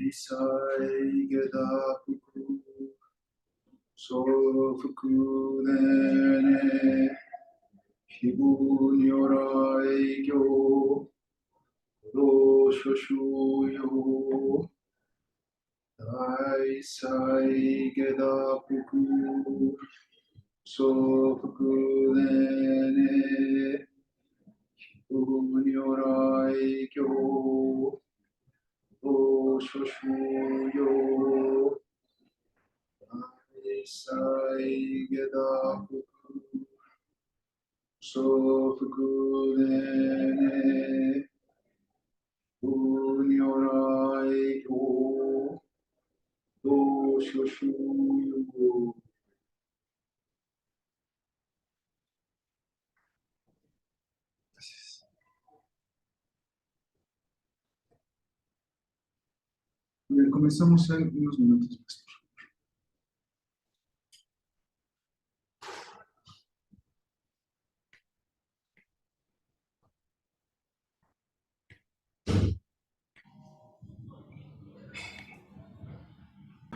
Sai Geda Fuku So Fuku Nene Hibu Nyorai Gyo Do Shoshu Yo Dai Sai Geda Fuku So Fuku Nene Hibu Nyorai Gyo Do Shoshu Yo Sai Geda Fuku So Fuku Nene Unyorai Yo Do Shoshu Yo. Bien, comenzamos en unos minutos más.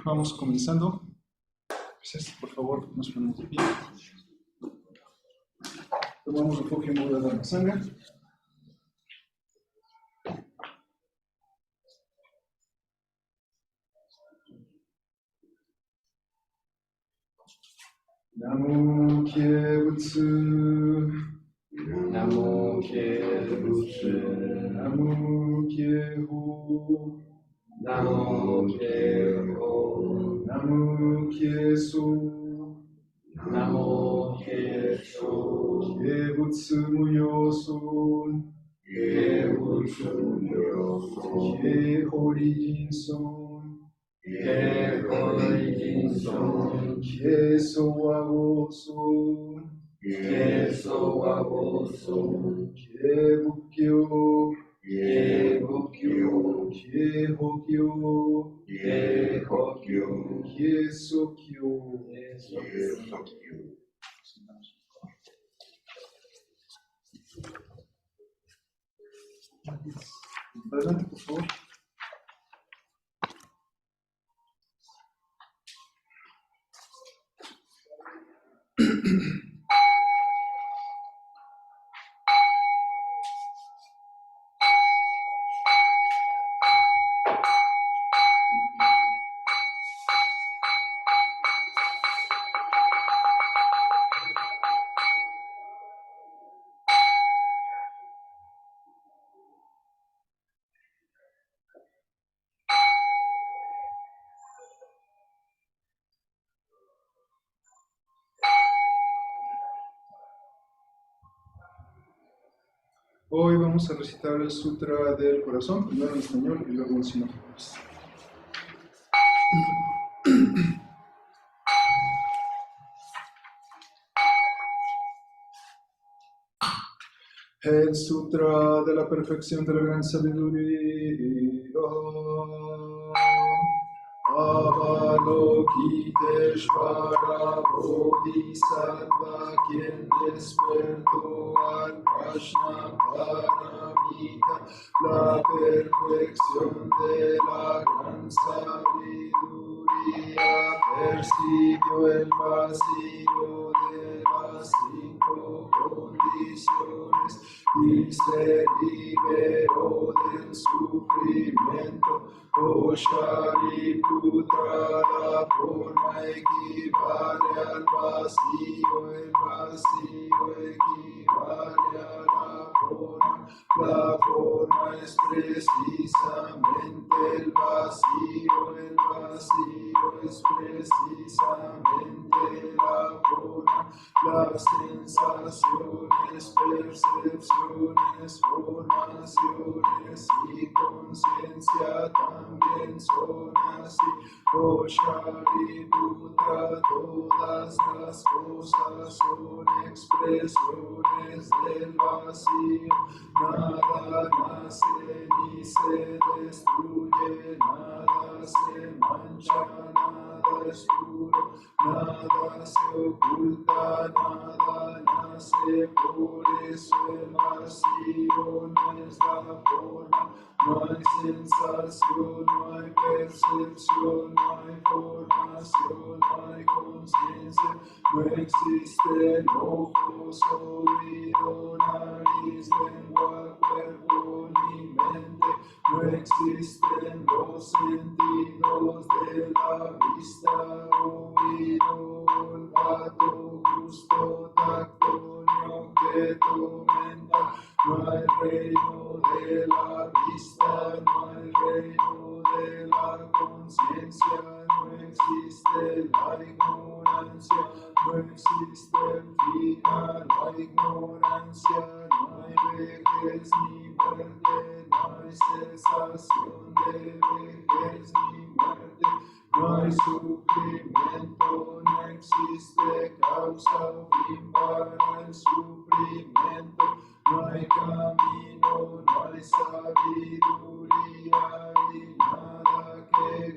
Vamos comenzando. Por favor, nos ponemos de pie. Tomamos refugio en Buda Dharma Sangha. Namo Kye Butsu. Namo Kye Butsu. Namo Kye Ho. Namo Kye Ho. Namo Kye So. Namo Kye So. Kye Butsu Muyo Son. Kye Butsu Muyo Son. Kye Hori Jin Son. Kye Hori Jin Son. Kye Sowago Son. Kye Sowago Son. Kye Bukkyo. Kye Bukkyo. Kye Hokyo. Kye Hokyo. Kye Sokyo. Kye Sokyo. Adelante, por favor. Hoy vamos a recitar el Sutra del Corazón, primero en español y luego en chino. El Sutra de la Perfección de la Gran Sabiduría. Avalokiteshvara Bodhisattva, quien despertó al Prajna Paramita, la perfección de la gran sabiduría, persiguió el vacío de las 5 condiciones y se liberó del sufrimiento. Oh Shariputra, la forma equivale al vacío, el vacío equivale a la forma es precisamente el vacío es precisamente la forma, las sensaciones, percepciones, formaciones y conciencia también son así. Oh Shariputra, todas las cosas son expresiones del vacío. Nada nace ni se destruye, nada se mancha, nada es puro, nada se oculta, nada nace. Por eso el vacío no es la forma, no hay sensación, no hay percepción, no hay formación, no hay conciencia, no existen ojos, oído, nariz, lengua, cuerpo ni mente, no existen los sentidos de la vista, oído, olfato, gusto, tacto, ni objeto mental. No hay reino de la vista, no hay reino de la conciencia, no existe la ignorancia, no existe el final, la ignorancia, no hay vejez ni muerte, no hay cesación de vejez ni muerte, no hay sufrimiento, no existe causa o fin para el sufrimiento. No hay camino, no hay sabiduría y nada que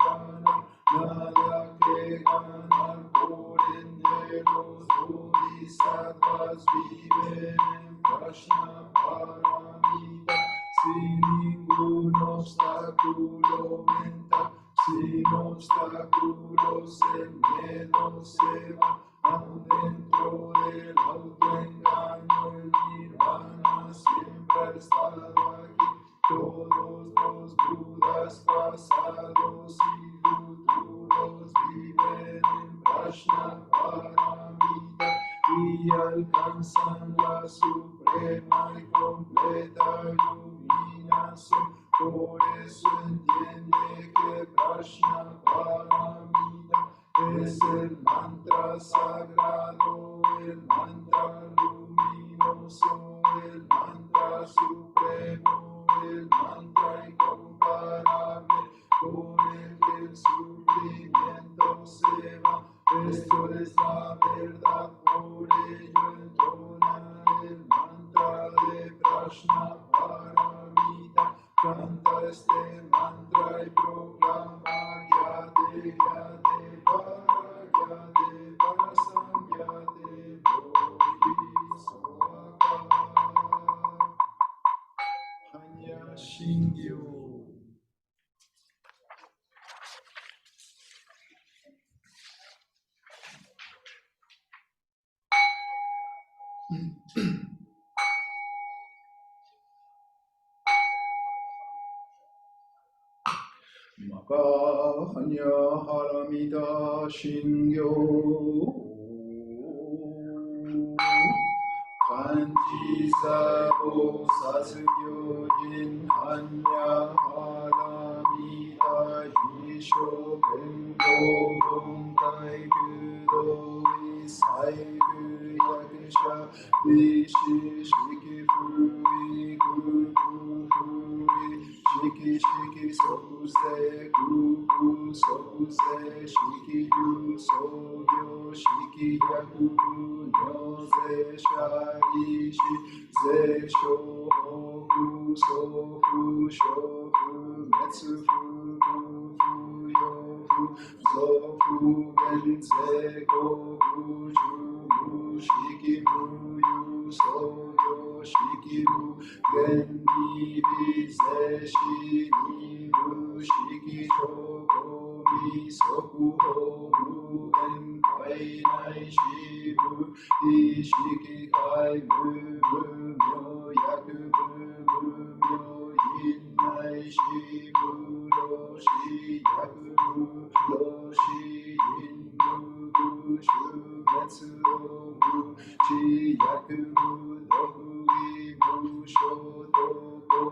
ganar, por ende los bodhisattvas viven en Prajnaparamita, sin ningún obstáculo mental, sin obstáculos el miedo se va. Aún dentro del autoengaño, el nirvana siempre ha estado aquí. Todos los Budas pasados y futuros viven en Prajnaparamita y alcanzan la suprema y completa iluminación. Por eso entiende que Prajnaparamita es el mantra sagrado, el mantra luminoso, el mantra supremo, el mantra incomparable, con el que el sufrimiento se va. Esto es la verdad, por ello entona el mantra de Prajnaparamita. Canta este mantra y proclama Yate, Yate, para Sangyate, Bodhisattva. Hanya Shingyo. Makahanya Haramita Shingyo. Kanji Sabo Sasugyo Jin Hanya Haramita Hisho Bengo Bunkai Gudo Isaigu Yakusha Vishi Shiki Fui Kuku Fui Shiki Shiki Sokuse Kuku Sokuse Shiki Yu Sogyo Shiki Yakuku Nyoze Sharishi Ze Shohoku Sofu Shofu Metsu Fuku Fuyofu Zofu Genze Kofu Jumu Shiki Muyu Soyo Shiki Mu Genni Vize Shinibu Shiki Shoko Misoku Homu Enkai Nai Shibu Ishiki Kai Mu Myo Yaku Mu Myo Yin Nai Shibu Roshi Yaku Mu Roshi Yin Mu Shu Metsu Mu Chi Yaku Mu Doku Mu Shoto Go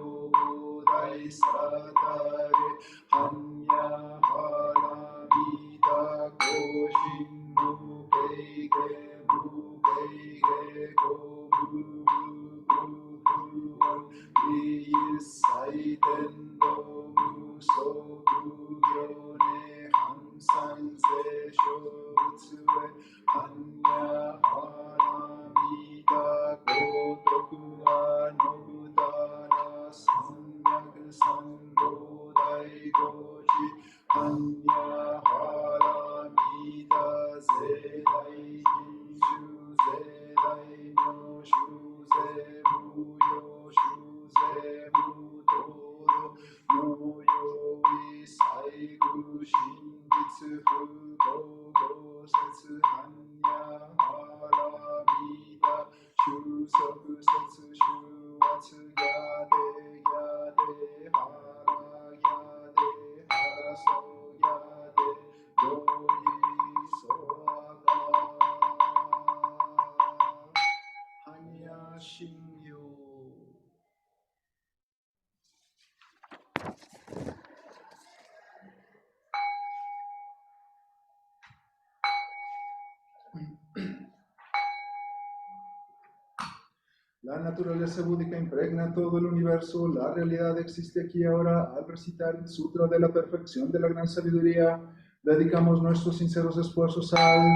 Satare Hanya Haramita Koshin Mukeige Mukeige Komu Saitendo Muso Kugyone Hansan Se Shotsue Hanya Haramita Kotoku Anobutara Samyak Sando Daigochi Hanya Haramita Zedai Jinshu Zedai Nyoshu Zemuyo Shuzemutodo no Isai Kushinjitsu Fugogo Setsu Hanya Haramita Shusoku Setsu Shuatsu Yade Yade Hara Yade Haraso Yade Doi Soaga Hanya Shinyo. La naturaleza búdica impregna todo el universo, la realidad existe aquí y ahora. Al recitar el Sutra de la Perfección de la Gran Sabiduría, dedicamos nuestros sinceros esfuerzos al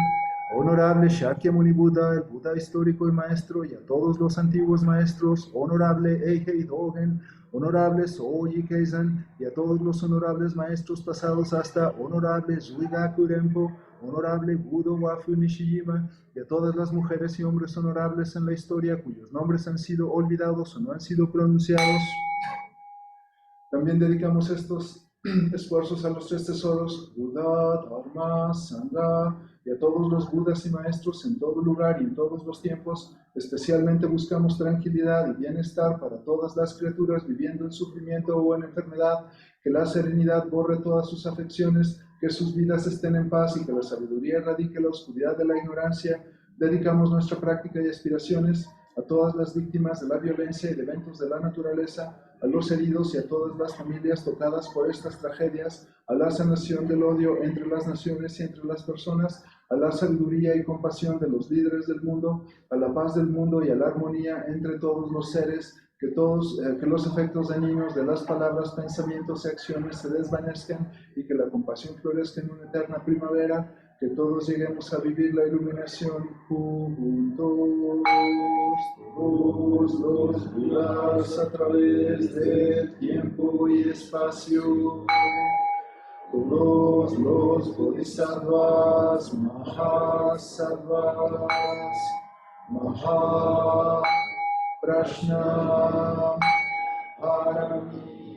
honorable Shakyamuni Buda, el Buda histórico y maestro, y a todos los antiguos maestros, honorable Eihei Dogen, honorable Soji Keizan, y a todos los honorables maestros pasados hasta honorable Zuigaku Renpo, honorable Budo Wafu Nishijima, y a todas las mujeres y hombres honorables en la historia cuyos nombres han sido olvidados o no han sido pronunciados. También dedicamos estos esfuerzos a los tres tesoros, Buda, Dharma, Sangha, y a todos los Budas y maestros en todo lugar y en todos los tiempos. Especialmente buscamos tranquilidad y bienestar para todas las criaturas viviendo en sufrimiento o en enfermedad, que la serenidad borre todas sus afecciones, que sus vidas estén en paz y que la sabiduría erradique la oscuridad de la ignorancia. Dedicamos nuestra práctica y aspiraciones a todas las víctimas de la violencia y de eventos de la naturaleza, a los heridos y a todas las familias tocadas por estas tragedias, a la sanación del odio entre las naciones y entre las personas, a la sabiduría y compasión de los líderes del mundo, a la paz del mundo y a la armonía entre todos los seres, que los efectos dañinos de las palabras, pensamientos y acciones se desvanezcan y que la compasión florezca en una eterna primavera, que todos lleguemos a vivir la iluminación juntos, todos los Budas a través del tiempo y espacio, todos los Bodhisattvas, Mahasattvas, Mahaprajna, Paramita.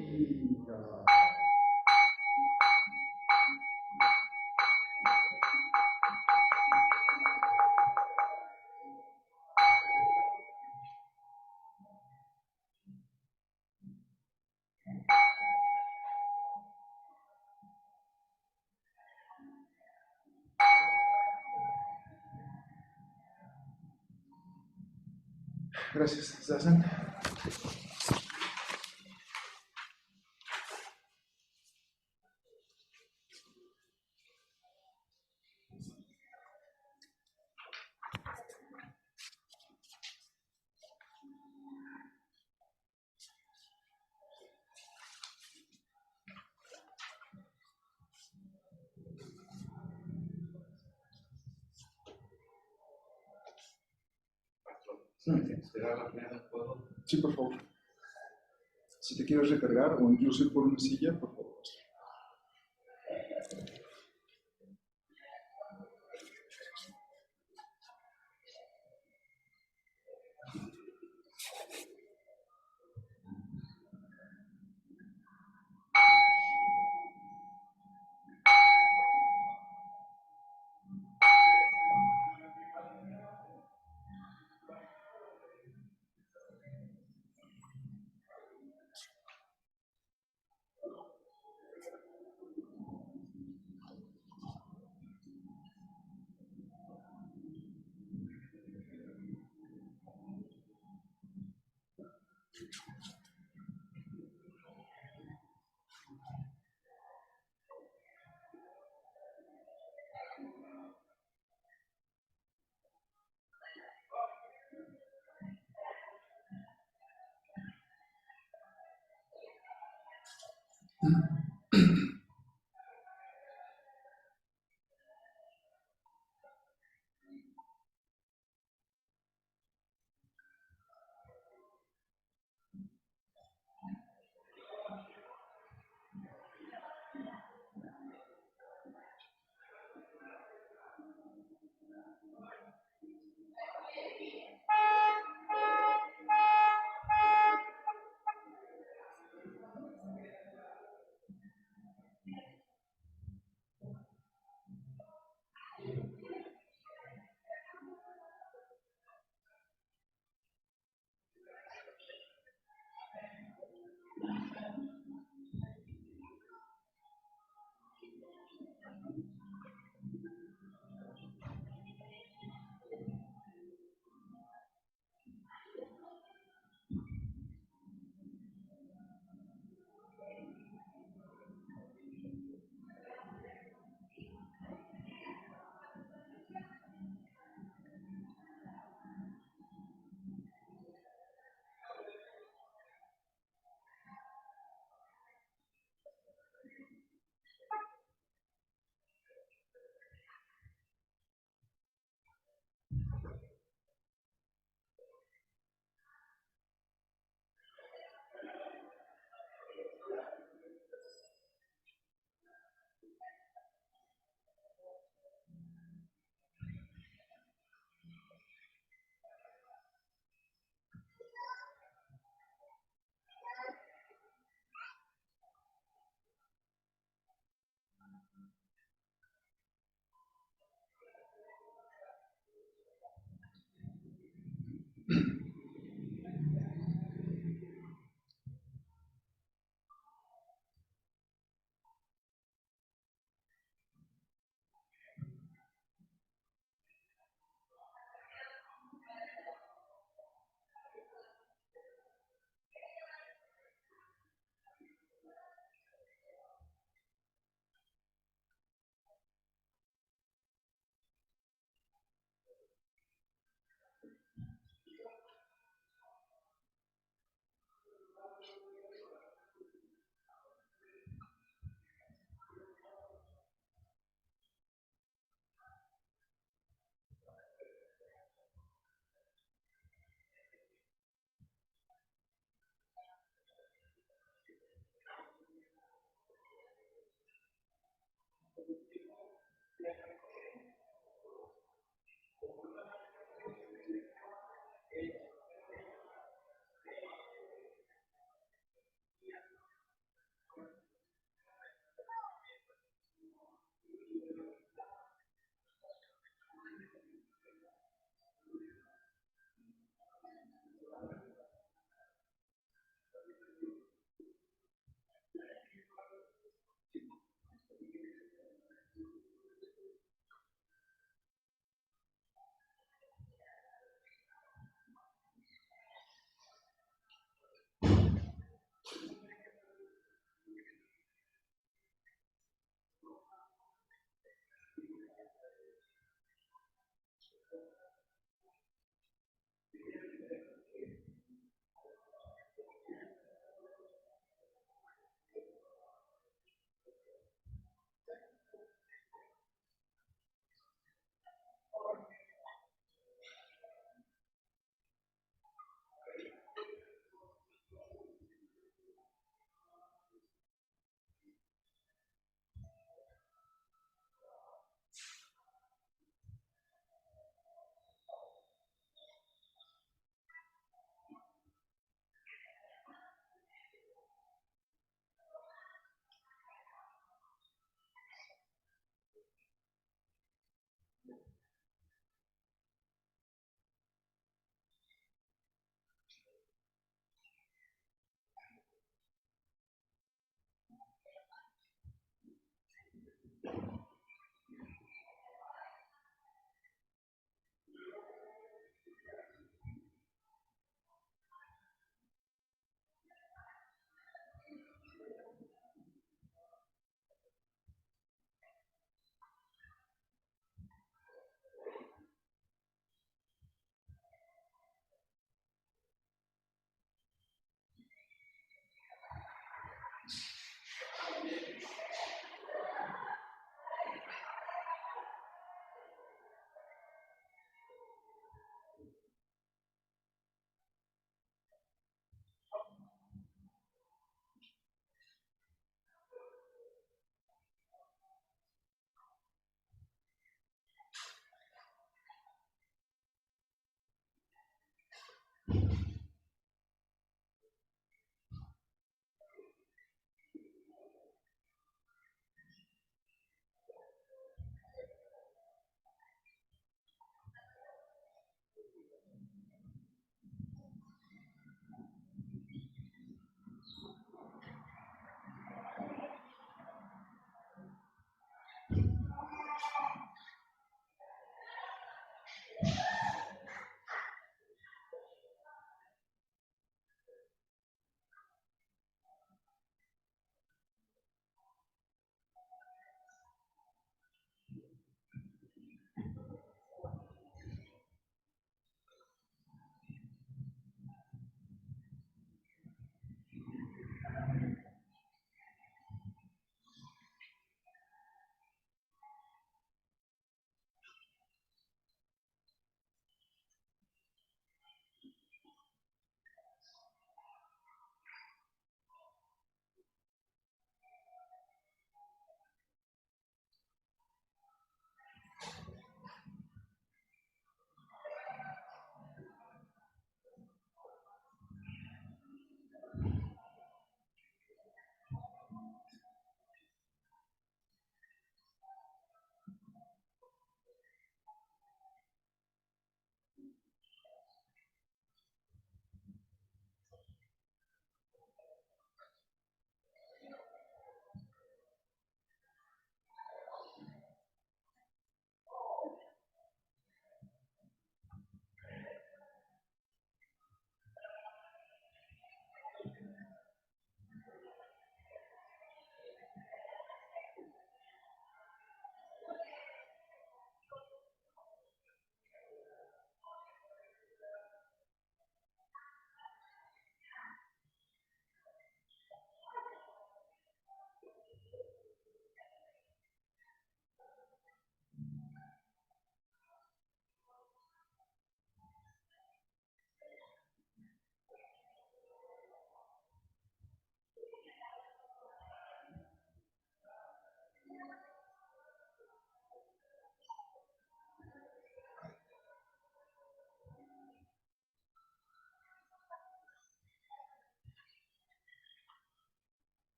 Gracias, Zazen. Sí, por favor. Si te quieres recargar o incluso ir por una silla, por favor.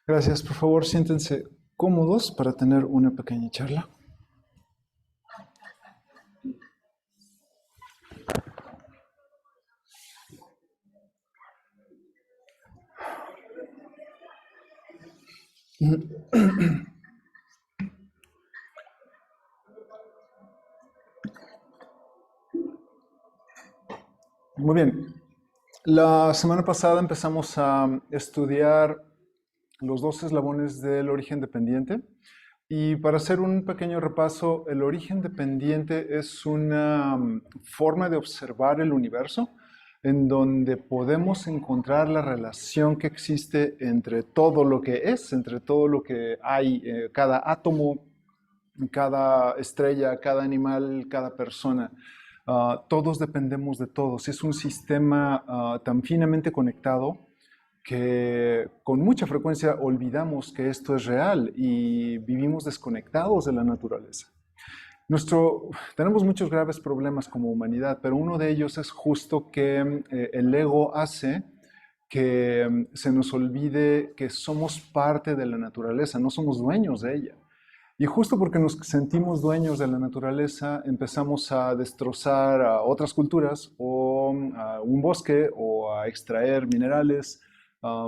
Gracias, por favor, siéntense cómodos para tener una pequeña charla. Muy bien. La semana pasada empezamos a estudiar los dos eslabones del origen dependiente. Y para hacer un pequeño repaso, el origen dependiente es una forma de observar el universo en donde podemos encontrar la relación que existe entre todo lo que es, entre todo lo que hay, cada átomo, cada estrella, cada animal, cada persona. Todos dependemos de todos. Es un sistema tan finamente conectado que con mucha frecuencia olvidamos que esto es real y vivimos desconectados de la naturaleza. Tenemos muchos graves problemas como humanidad, pero uno de ellos es justo que el ego hace que se nos olvide que somos parte de la naturaleza, no somos dueños de ella. Y justo porque nos sentimos dueños de la naturaleza, empezamos a destrozar a otras culturas o a un bosque o a extraer minerales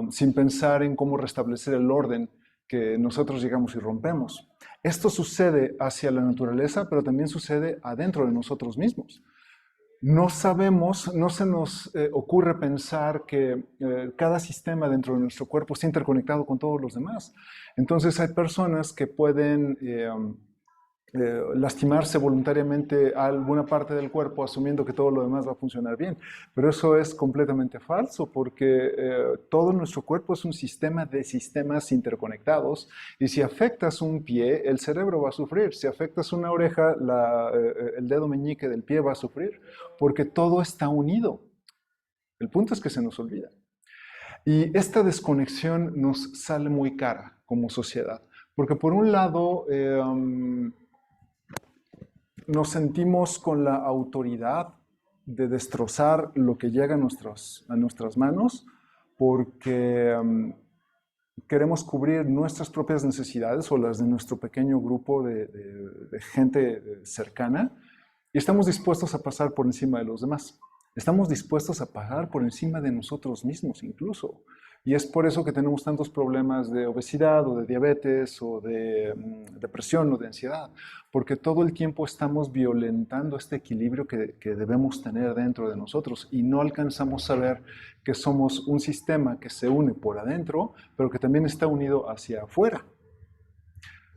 sin pensar en cómo restablecer el orden que nosotros llegamos y rompemos. Esto sucede hacia la naturaleza, pero también sucede adentro de nosotros mismos. No sabemos, no se nos ocurre pensar que cada sistema dentro de nuestro cuerpo está interconectado con todos los demás. Entonces hay personas que pueden lastimarse voluntariamente a alguna parte del cuerpo asumiendo que todo lo demás va a funcionar bien. Pero eso es completamente falso porque todo nuestro cuerpo es un sistema de sistemas interconectados y si afectas un pie, el cerebro va a sufrir. Si afectas una oreja, el dedo meñique del pie va a sufrir porque todo está unido. El punto es que se nos olvida. Y esta desconexión nos sale muy cara como sociedad. Porque por un lado, nos sentimos con la autoridad de destrozar lo que llega a nuestras manos porque queremos cubrir nuestras propias necesidades o las de nuestro pequeño grupo de gente cercana y estamos dispuestos a pasar por encima de los demás. Estamos dispuestos a pagar por encima de nosotros mismos incluso. Y es por eso que tenemos tantos problemas de obesidad o de diabetes o de depresión o de ansiedad, porque todo el tiempo estamos violentando este equilibrio que debemos tener dentro de nosotros y no alcanzamos a ver que somos un sistema que se une por adentro, pero que también está unido hacia afuera.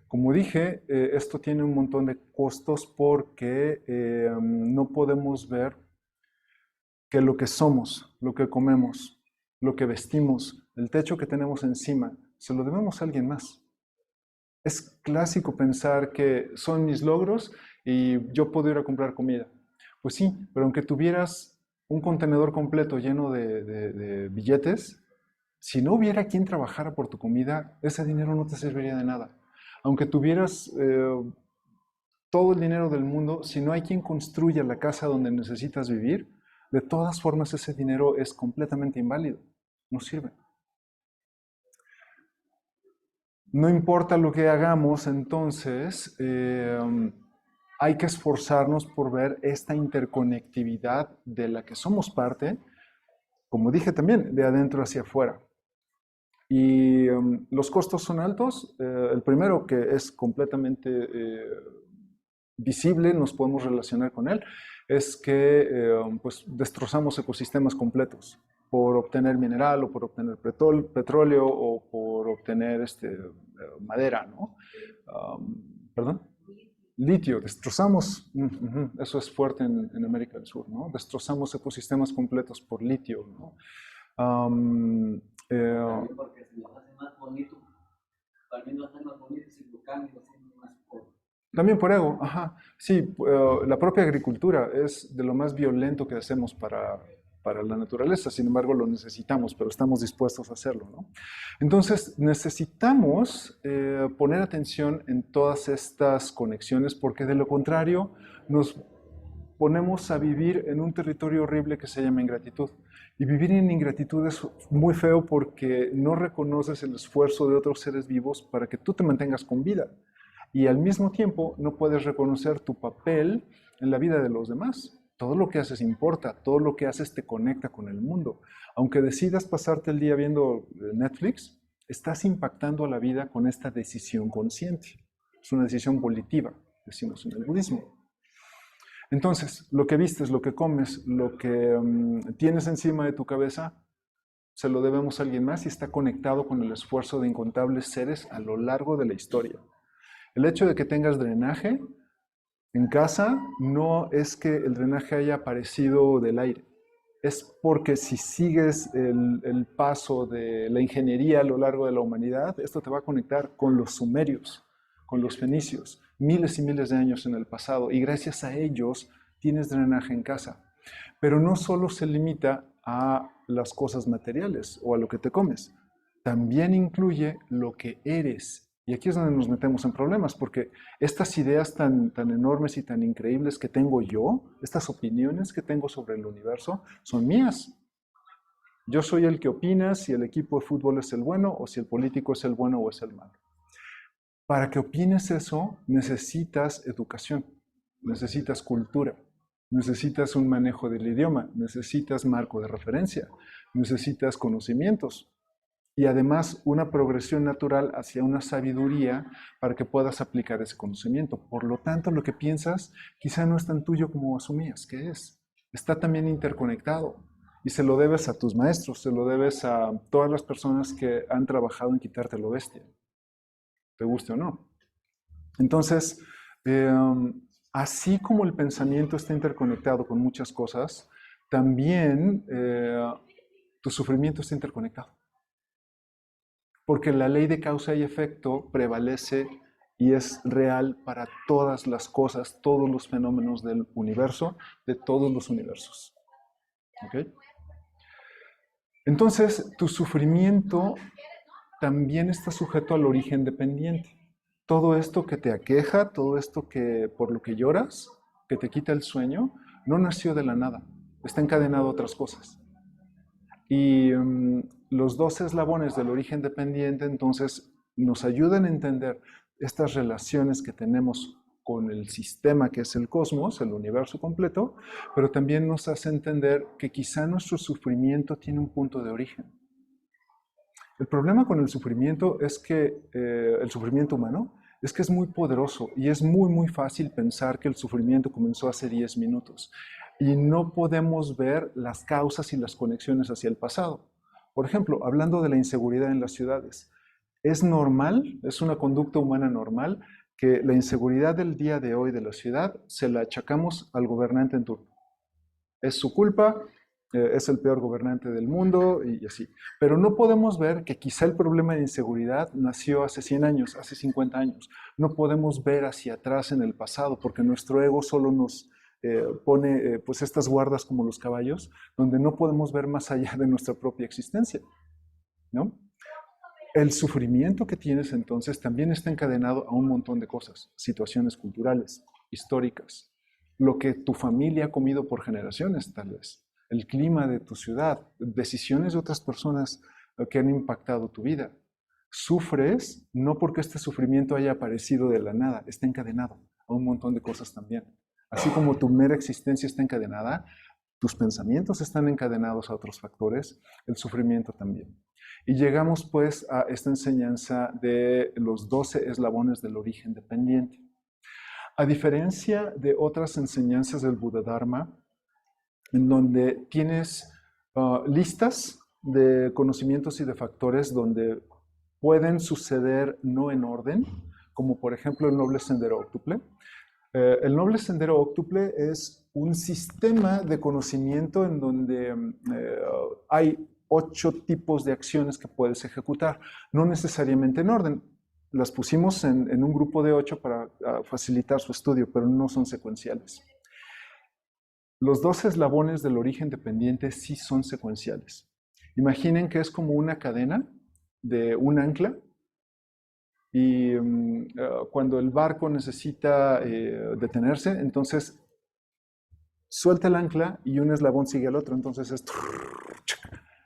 Como dije, esto tiene un montón de costos porque no podemos ver que lo que somos, lo que comemos, lo que vestimos, el techo que tenemos encima, se lo debemos a alguien más. Es clásico pensar que son mis logros y yo puedo ir a comprar comida. Pues sí, pero aunque tuvieras un contenedor completo lleno de billetes, si no hubiera quien trabajara por tu comida, ese dinero no te serviría de nada. Aunque tuvieras todo el dinero del mundo, si no hay quien construya la casa donde necesitas vivir, de todas formas ese dinero es completamente inválido, no sirve. No importa lo que hagamos, entonces hay que esforzarnos por ver esta interconectividad de la que somos parte, como dije también, de adentro hacia afuera. Y los costos son altos. El primero, que es completamente visible, nos podemos relacionar con él, es que pues destrozamos ecosistemas completos por obtener mineral o por obtener petróleo o por obtener madera, ¿no? ¿Perdón? Litio, destrozamos, eso es fuerte en América del Sur, ¿no? Destrozamos ecosistemas completos por litio, ¿no? También porque si lo hace más bonito, también lo hacen más bonito si lo cambian, lo hacen más pobre. También por ego, ajá. Sí, la propia agricultura es de lo más violento que hacemos para la naturaleza, sin embargo lo necesitamos, pero estamos dispuestos a hacerlo, ¿no? Entonces necesitamos poner atención en todas estas conexiones porque de lo contrario nos ponemos a vivir en un territorio horrible que se llama ingratitud. Y vivir en ingratitud es muy feo porque no reconoces el esfuerzo de otros seres vivos para que tú te mantengas con vida. Y al mismo tiempo no puedes reconocer tu papel en la vida de los demás. Todo lo que haces importa, todo lo que haces te conecta con el mundo. Aunque decidas pasarte el día viendo Netflix, estás impactando a la vida con esta decisión consciente. Es una decisión volitiva, decimos en el budismo. Entonces, lo que vistes, lo que comes, lo que tienes encima de tu cabeza, se lo debemos a alguien más y está conectado con el esfuerzo de incontables seres a lo largo de la historia. El hecho de que tengas drenaje en casa no es que el drenaje haya aparecido del aire. Es porque si sigues el paso de la ingeniería a lo largo de la humanidad, esto te va a conectar con los sumerios, con los fenicios, miles y miles de años en el pasado, y gracias a ellos tienes drenaje en casa. Pero no solo se limita a las cosas materiales o a lo que te comes, también incluye lo que eres. Y aquí es donde nos metemos en problemas, porque estas ideas tan enormes y tan increíbles que tengo yo, estas opiniones que tengo sobre el universo, son mías. Yo soy el que opina si el equipo de fútbol es el bueno o si el político es el bueno o es el malo. Para que opines eso, necesitas educación, necesitas cultura, necesitas un manejo del idioma, necesitas marco de referencia, necesitas conocimientos y además una progresión natural hacia una sabiduría para que puedas aplicar ese conocimiento. Por lo tanto, lo que piensas quizá no es tan tuyo como asumías que es. Está también interconectado y se lo debes a tus maestros, se lo debes a todas las personas que han trabajado en quitarte lo bestia, te guste o no. Entonces, así como el pensamiento está interconectado con muchas cosas, también tu sufrimiento está interconectado. Porque la ley de causa y efecto prevalece y es real para todas las cosas, todos los fenómenos del universo, de todos los universos. ¿Ok? Entonces, tu sufrimiento también está sujeto al origen dependiente. Todo esto que te aqueja, todo esto que por lo que lloras, que te quita el sueño, no nació de la nada, está encadenado a otras cosas. Y los dos eslabones del origen dependiente entonces nos ayudan a entender estas relaciones que tenemos con el sistema que es el cosmos, el universo completo, pero también nos hace entender que quizá nuestro sufrimiento tiene un punto de origen. El problema con el sufrimiento es que el sufrimiento humano es que es muy poderoso y es muy fácil pensar que el sufrimiento comenzó hace 10 minutos y no podemos ver las causas y las conexiones hacia el pasado. Por ejemplo, hablando de la inseguridad en las ciudades, es normal, es una conducta humana normal que la inseguridad del día de hoy de la ciudad se la achacamos al gobernante en turno. Es su culpa, es el peor gobernante del mundo y así. Pero no podemos ver que quizá el problema de inseguridad nació hace 100 años, hace 50 años. No podemos ver hacia atrás en el pasado porque nuestro ego solo nos pone pues estas guardas como los caballos, donde no podemos ver más allá de nuestra propia existencia, ¿no? El sufrimiento que tienes entonces también está encadenado a un montón de cosas, situaciones culturales, históricas, lo que tu familia ha comido por generaciones tal vez, el clima de tu ciudad, decisiones de otras personas que han impactado tu vida. Sufres no porque este sufrimiento haya aparecido de la nada, está encadenado a un montón de cosas también. Así como tu mera existencia está encadenada, tus pensamientos están encadenados a otros factores, el sufrimiento también. Y llegamos pues a esta enseñanza de los 12 eslabones del origen dependiente. A diferencia de otras enseñanzas del Buda Dharma, en donde tienes listas de conocimientos y de factores donde pueden suceder no en orden, como por ejemplo el noble sendero óctuple. El noble sendero óctuple es un sistema de conocimiento en donde hay 8 tipos de acciones que puedes ejecutar, no necesariamente en orden. Las pusimos en un grupo de 8 para facilitar su estudio, pero no son secuenciales. Los dos eslabones del origen dependiente sí son secuenciales. Imaginen que es como una cadena de un ancla y cuando el barco necesita detenerse, entonces suelta el ancla y un eslabón sigue al otro, entonces es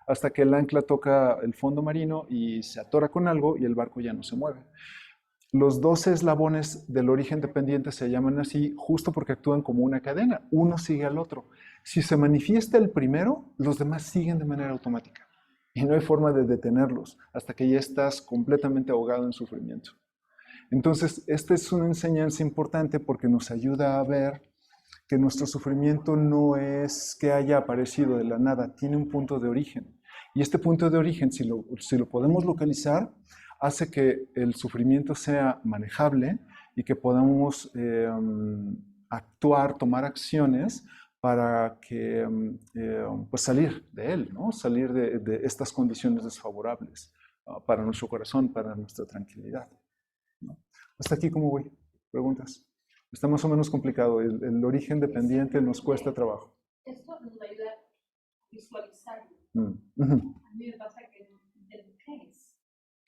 hasta que el ancla toca el fondo marino y se atora con algo y el barco ya no se mueve. Los dos eslabones del origen dependiente se llaman así justo porque actúan como una cadena, uno sigue al otro. Si se manifiesta el primero, los demás siguen de manera automática y no hay forma de detenerlos hasta que ya estás completamente ahogado en sufrimiento. Entonces, esta es una enseñanza importante porque nos ayuda a ver que nuestro sufrimiento no es que haya aparecido de la nada, tiene un punto de origen. Y este punto de origen, si lo podemos localizar, hace que el sufrimiento sea manejable y que podamos actuar, tomar acciones para que, pues salir de él, ¿no? Salir de estas condiciones desfavorables para nuestro corazón, para nuestra tranquilidad, ¿no? Hasta aquí, ¿cómo voy? ¿Preguntas? Está más o menos complicado. El origen dependiente nos cuesta trabajo. Esto nos va a ayudar a visualizarlo. Uh-huh. A mí me pasa que del qué es.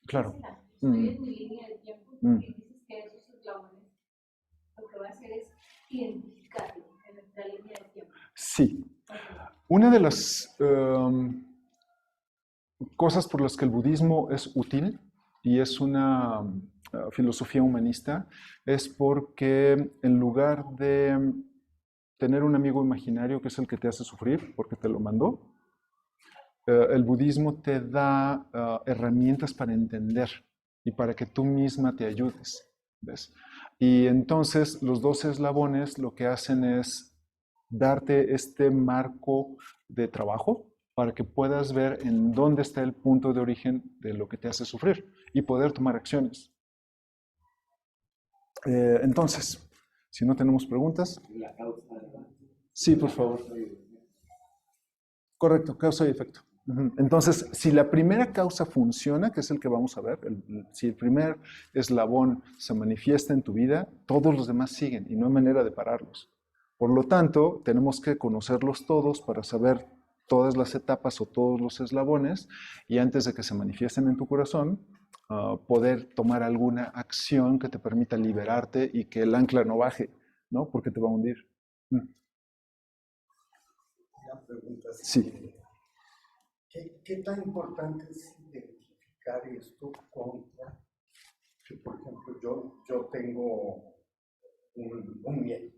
Claro. Estoy en mi línea de tiempo y dices que esos eslabones lo que va a hacer es identificarlo en nuestra línea de tiempo. Sí. Okay. Una de las cosas por las que el budismo es útil y es una filosofía humanista es porque en lugar de tener un amigo imaginario que es el que te hace sufrir porque te lo mandó, el budismo te da herramientas para entender y para que tú misma te ayudes, ¿ves? Y entonces los dos eslabones lo que hacen es darte este marco de trabajo para que puedas ver en dónde está el punto de origen de lo que te hace sufrir y poder tomar acciones. Entonces, si no tenemos preguntas. La causa. Sí, por favor. Correcto, causa y efecto. Entonces, si la primera causa funciona, que es el que vamos a ver, si el primer eslabón se manifiesta en tu vida, todos los demás siguen y no hay manera de pararlos. Por lo tanto, tenemos que conocerlos todos para saber todas las etapas o todos los eslabones y antes de que se manifiesten en tu corazón, poder tomar alguna acción que te permita liberarte y que el ancla no baje, ¿no? Porque te va a hundir. Una pregunta. Sí. ¿Qué tan importante es identificar esto contra que, por ejemplo, yo tengo un miedo?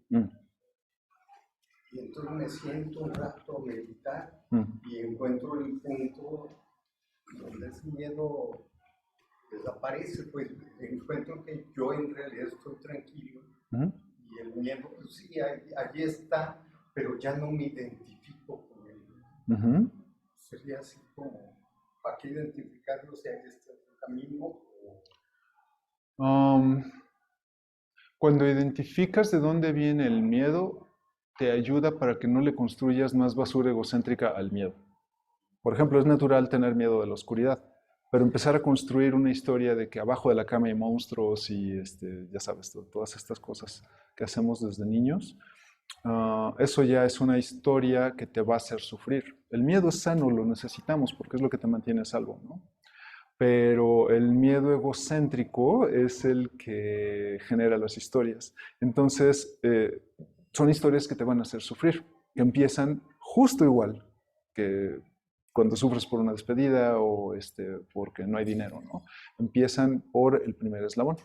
Y entonces me siento un rato a meditar y encuentro el punto donde ese miedo desaparece, pues encuentro que yo en realidad estoy tranquilo y el miedo, pues sí, allí está, pero ya no me identifico con él. Sería así como, ¿para qué identificarlo si ahí está el camino? Cuando identificas de dónde viene el miedo, te ayuda para que no le construyas más basura egocéntrica al miedo. Por ejemplo, es natural tener miedo de la oscuridad, pero empezar a construir una historia de que abajo de la cama hay monstruos y ya sabes, todas estas cosas que hacemos desde niños, eso ya es una historia que te va a hacer sufrir. El miedo es sano, lo necesitamos porque es lo que te mantiene a salvo, ¿no? Pero el miedo egocéntrico es el que genera las historias. Entonces, son historias que te van a hacer sufrir, que empiezan justo igual que cuando sufres por una despedida o porque no hay dinero, ¿no? Empiezan por el primer eslabón,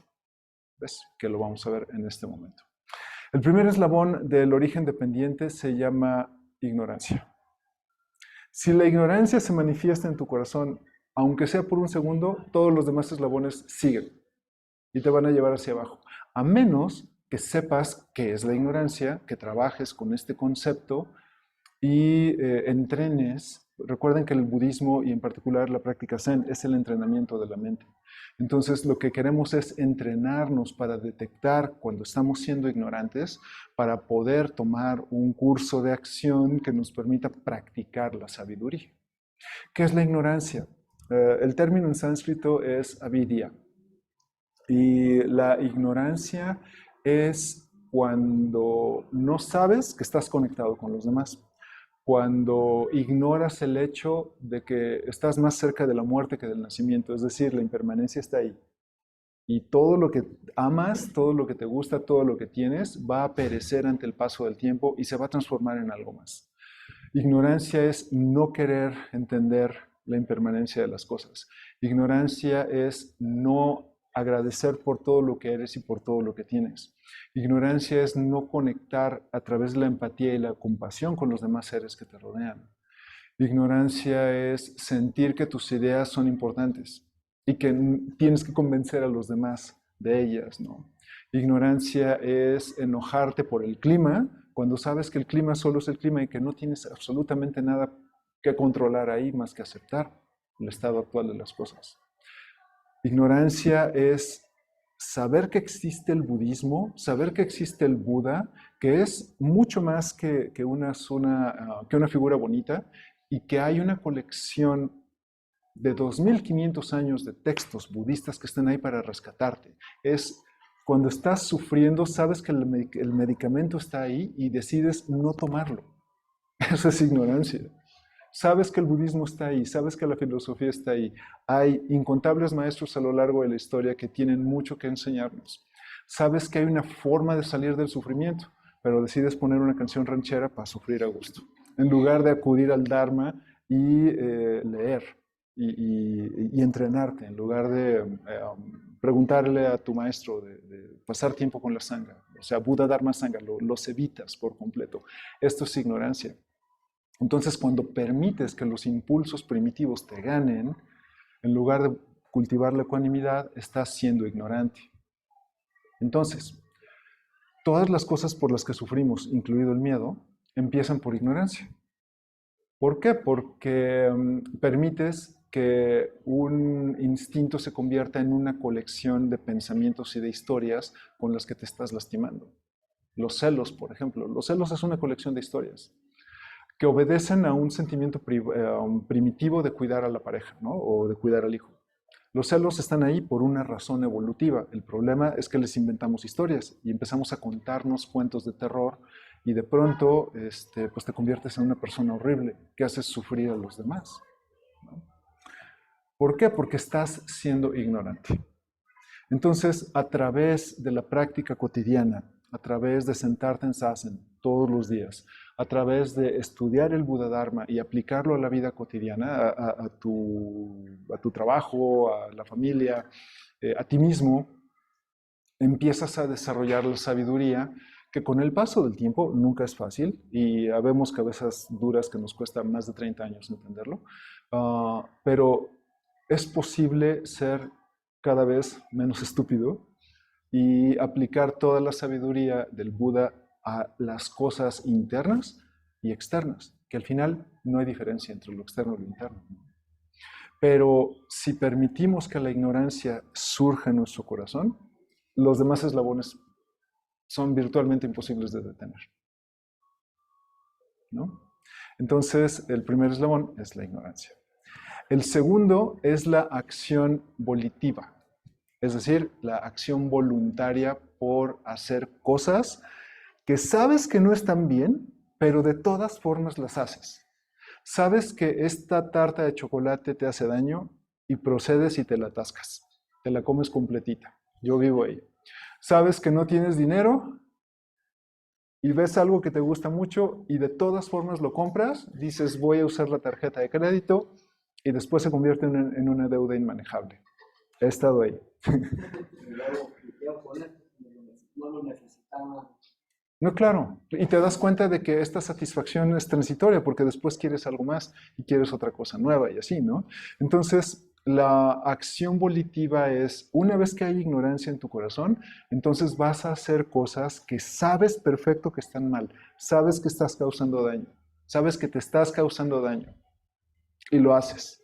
¿ves? Que lo vamos a ver en este momento. El primer eslabón del origen dependiente se llama ignorancia. Si la ignorancia se manifiesta en tu corazón, aunque sea por un segundo, todos los demás eslabones siguen y te van a llevar hacia abajo. A menos que sepas qué es la ignorancia, que trabajes con este concepto y entrenes. Recuerden que el budismo y en particular la práctica Zen es el entrenamiento de la mente. Entonces lo que queremos es entrenarnos para detectar cuando estamos siendo ignorantes, para poder tomar un curso de acción que nos permita practicar la sabiduría. ¿Qué es la ignorancia? El término en sánscrito es avidya. Y la ignorancia es cuando no sabes que estás conectado con los demás, cuando ignoras el hecho de que estás más cerca de la muerte que del nacimiento, es decir, la impermanencia está ahí. Y todo lo que amas, todo lo que te gusta, todo lo que tienes, va a perecer ante el paso del tiempo y se va a transformar en algo más. Ignorancia es no querer entender la impermanencia de las cosas. Ignorancia es no agradecer por todo lo que eres y por todo lo que tienes. Ignorancia es no conectar a través de la empatía y la compasión con los demás seres que te rodean. Ignorancia es sentir que tus ideas son importantes y que tienes que convencer a los demás de ellas, ¿no? Ignorancia es enojarte por el clima cuando sabes que el clima solo es el clima y que no tienes absolutamente nada que controlar ahí más que aceptar el estado actual de las cosas. Ignorancia es saber que existe el budismo, saber que existe el Buda, que es mucho más que una figura bonita, y que hay una colección de 2500 años de textos budistas que están ahí para rescatarte. Es cuando estás sufriendo, sabes que el medicamento está ahí y decides no tomarlo. Eso es ignorancia. Sabes que el budismo está ahí, sabes que la filosofía está ahí. Hay incontables maestros a lo largo de la historia que tienen mucho que enseñarnos. Sabes que hay una forma de salir del sufrimiento, pero decides poner una canción ranchera para sufrir a gusto, en lugar de acudir al Dharma y leer y entrenarte, en lugar de preguntarle a tu maestro, de pasar tiempo con la Sangha. O sea, Buda, Dharma, Sangha, los evitas por completo. Esto es ignorancia. Entonces, cuando permites que los impulsos primitivos te ganen, en lugar de cultivar la ecuanimidad, estás siendo ignorante. Entonces, todas las cosas por las que sufrimos, incluido el miedo, empiezan por ignorancia. ¿Por qué? Porque permites que un instinto se convierta en una colección de pensamientos y de historias con las que te estás lastimando. Los celos, por ejemplo. Los celos es una colección de historias que obedecen a un sentimiento primitivo de cuidar a la pareja, ¿no? O de cuidar al hijo. Los celos están ahí por una razón evolutiva. El problema es que les inventamos historias y empezamos a contarnos cuentos de terror y de pronto pues te conviertes en una persona horrible que haces sufrir a los demás, ¿no? ¿Por qué? Porque estás siendo ignorante. Entonces, a través de la práctica cotidiana, a través de sentarte en sasen todos los días, a través de estudiar el Buda Dharma y aplicarlo a la vida cotidiana, a tu trabajo, a la familia, a ti mismo, empiezas a desarrollar la sabiduría que con el paso del tiempo nunca es fácil y habemos cabezas duras que nos cuesta más de 30 años entenderlo, pero es posible ser cada vez menos estúpido y aplicar toda la sabiduría del Buda a las cosas internas y externas, que al final no hay diferencia entre lo externo y lo interno. Pero si permitimos que la ignorancia surja en nuestro corazón, los demás eslabones son virtualmente imposibles de detener, ¿no? Entonces, el primer eslabón es la ignorancia. El segundo es la acción volitiva, es decir, la acción voluntaria por hacer cosas que sabes que no están bien, pero de todas formas las haces. Sabes que esta tarta de chocolate te hace daño y procedes y te la atascas, te la comes completita. Yo vivo ahí. Sabes que no tienes dinero y ves algo que te gusta mucho y de todas formas lo compras, dices voy a usar la tarjeta de crédito y después se convierte en una deuda inmanejable. He estado ahí. No lo necesitaba. No, claro. Y te das cuenta de que esta satisfacción es transitoria porque después quieres algo más y quieres otra cosa nueva y así, ¿no? Entonces, la acción volitiva es, una vez que hay ignorancia en tu corazón, entonces vas a hacer cosas que sabes perfecto que están mal. Sabes que estás causando daño. Sabes que te estás causando daño. Y lo haces.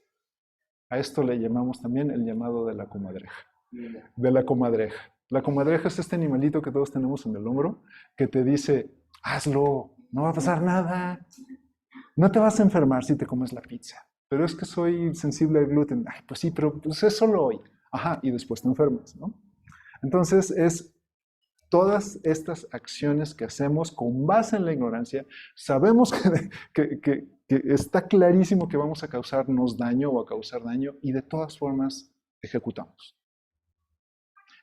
A esto le llamamos también el llamado de la comadreja. De la comadreja. La comadreja es este animalito que todos tenemos en el hombro que te dice, hazlo, no va a pasar nada. No te vas a enfermar si te comes la pizza. Pero es que soy sensible al gluten. Ay, pues sí, pero pues es solo hoy. Ajá, y después te enfermas, ¿no? Entonces es todas estas acciones que hacemos con base en la ignorancia, sabemos que está clarísimo que vamos a causarnos daño o a causar daño y de todas formas ejecutamos.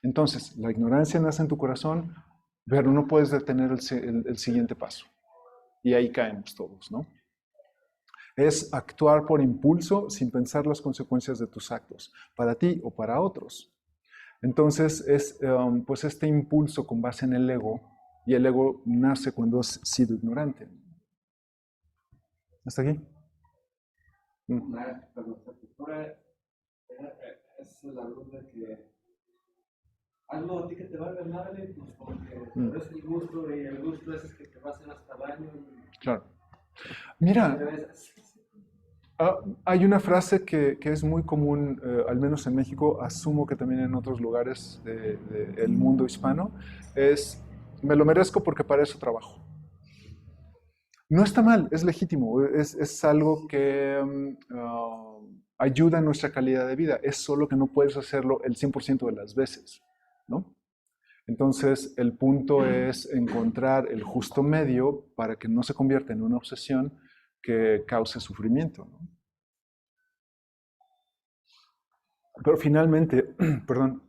Entonces, la ignorancia nace en tu corazón, pero no puedes detener el siguiente paso. Y ahí caemos todos, ¿no? Es actuar por impulso sin pensar las consecuencias de tus actos, para ti o para otros. Entonces, es pues este impulso con base en el ego, y el ego nace cuando has sido ignorante. ¿Hasta aquí? Para nuestra cultura es la luz de que algo a ti que te va a ganarle, pues porque es el gusto, y el gusto es que te va a hacer hasta daño. Claro. Mira, hay una frase que es muy común, al menos en México, asumo que también en otros lugares del mundo hispano, es, me lo merezco porque para eso trabajo. No está mal, es legítimo, es algo que ayuda en nuestra calidad de vida, es solo que no puedes hacerlo el 100% de las veces, ¿no? Entonces, el punto es encontrar el justo medio para que no se convierta en una obsesión que cause sufrimiento, ¿no? Pero finalmente, perdón,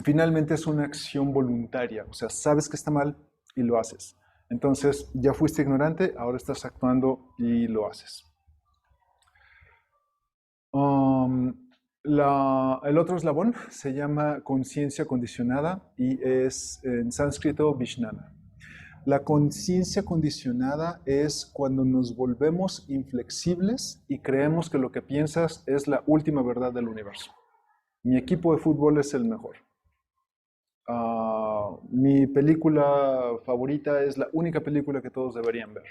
finalmente es una acción voluntaria, o sea, sabes que está mal y lo haces. Entonces, ya fuiste ignorante, ahora estás actuando y lo haces. El otro eslabón se llama conciencia condicionada y es en sánscrito Vijnana. La conciencia condicionada es cuando nos volvemos inflexibles y creemos que lo que piensas es la última verdad del universo. Mi equipo de fútbol es el mejor. Mi película favorita es la única película que todos deberían ver,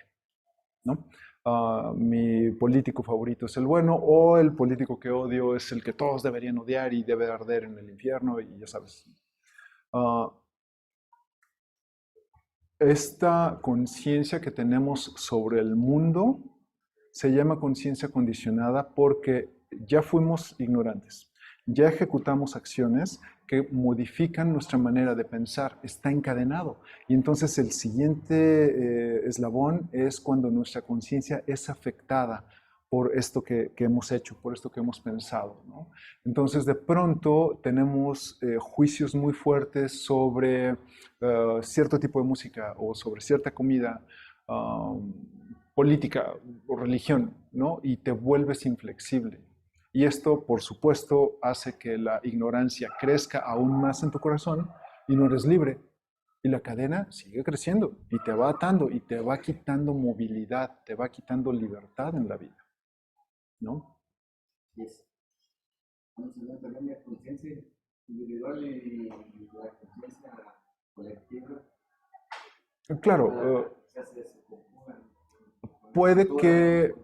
¿no? Mi político favorito es el bueno, o el político que odio es el que todos deberían odiar y debe arder en el infierno, y ya sabes. Esta conciencia que tenemos sobre el mundo se llama conciencia condicionada porque ya fuimos ignorantes, ya ejecutamos acciones que modifican nuestra manera de pensar, está encadenado. Y entonces el siguiente eslabón es cuando nuestra conciencia es afectada por esto que hemos hecho, por esto que hemos pensado, ¿no? Entonces de pronto tenemos juicios muy fuertes sobre cierto tipo de música o sobre cierta comida, política o religión, ¿no? Y te vuelves inflexible. Y esto, por supuesto, hace que la ignorancia crezca aún más en tu corazón y no eres libre. Y la cadena sigue creciendo y te va atando y te va quitando movilidad, te va quitando libertad en la vida, ¿no? Yes. Vamos a hablar también de la conciencia individual y la conciencia colectiva. Claro, puede que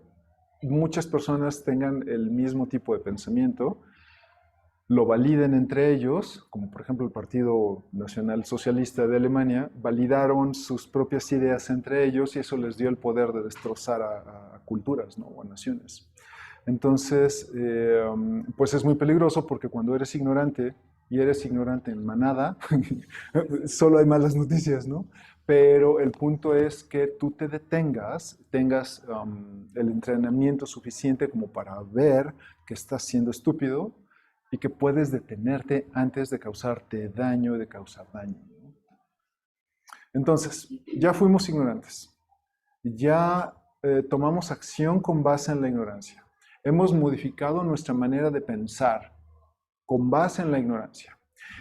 muchas personas tengan el mismo tipo de pensamiento, lo validen entre ellos, como por ejemplo el Partido Nacional Socialista de Alemania, validaron sus propias ideas entre ellos y eso les dio el poder de destrozar a culturas, ¿no? O a naciones. Entonces, pues es muy peligroso porque cuando eres ignorante y eres ignorante en manada, solo hay malas noticias, ¿no? Pero el punto es que tú te detengas, tengas el entrenamiento suficiente como para ver que estás siendo estúpido y que puedes detenerte antes de causarte daño, de causar daño, ¿no? Entonces, ya fuimos ignorantes, ya tomamos acción con base en la ignorancia, hemos modificado nuestra manera de pensar con base en la ignorancia.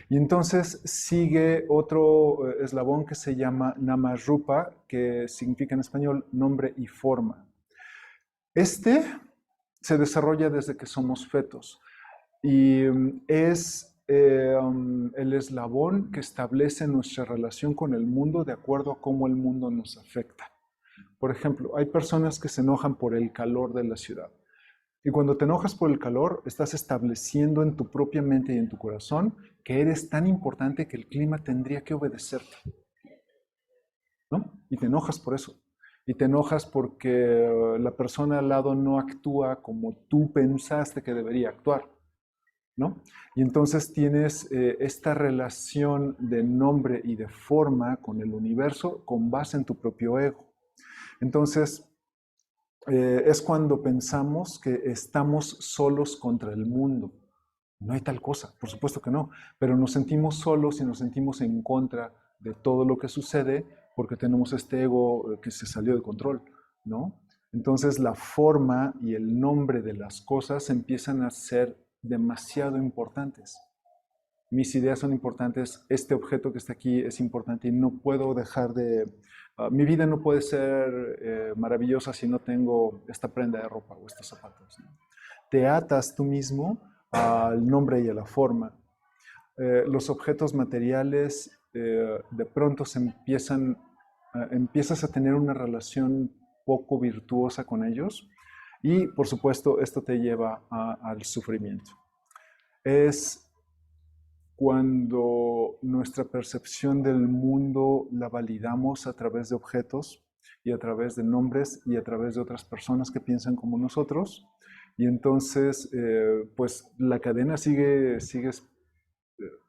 Y entonces sigue otro eslabón que se llama Namarupa, que significa en español nombre y forma. Este se desarrolla desde que somos fetos y es el eslabón que establece nuestra relación con el mundo de acuerdo a cómo el mundo nos afecta. Por ejemplo, hay personas que se enojan por el calor de la ciudad. Y cuando te enojas por el calor, estás estableciendo en tu propia mente y en tu corazón que eres tan importante que el clima tendría que obedecerte, ¿no? Y te enojas por eso. Y te enojas porque la persona al lado no actúa como tú pensaste que debería actuar. ¿no? Y entonces tienes esta relación de nombre y de forma con el universo con base en tu propio ego. Entonces, es cuando pensamos que estamos solos contra el mundo. No hay tal cosa, por supuesto que no, pero nos sentimos solos y nos sentimos en contra de todo lo que sucede porque tenemos este ego que se salió de control, ¿no? Entonces la forma y el nombre de las cosas empiezan a ser demasiado importantes. Mis ideas son importantes, este objeto que está aquí es importante y no puedo dejar de... mi vida no puede ser maravillosa si no tengo esta prenda de ropa o estos zapatos, ¿no? Te atas tú mismo al nombre y a la forma. Los objetos materiales de pronto empiezas a tener una relación poco virtuosa con ellos y por supuesto esto te lleva al sufrimiento. Es cuando nuestra percepción del mundo la validamos a través de objetos y a través de nombres y a través de otras personas que piensan como nosotros. Y entonces, pues la cadena sigue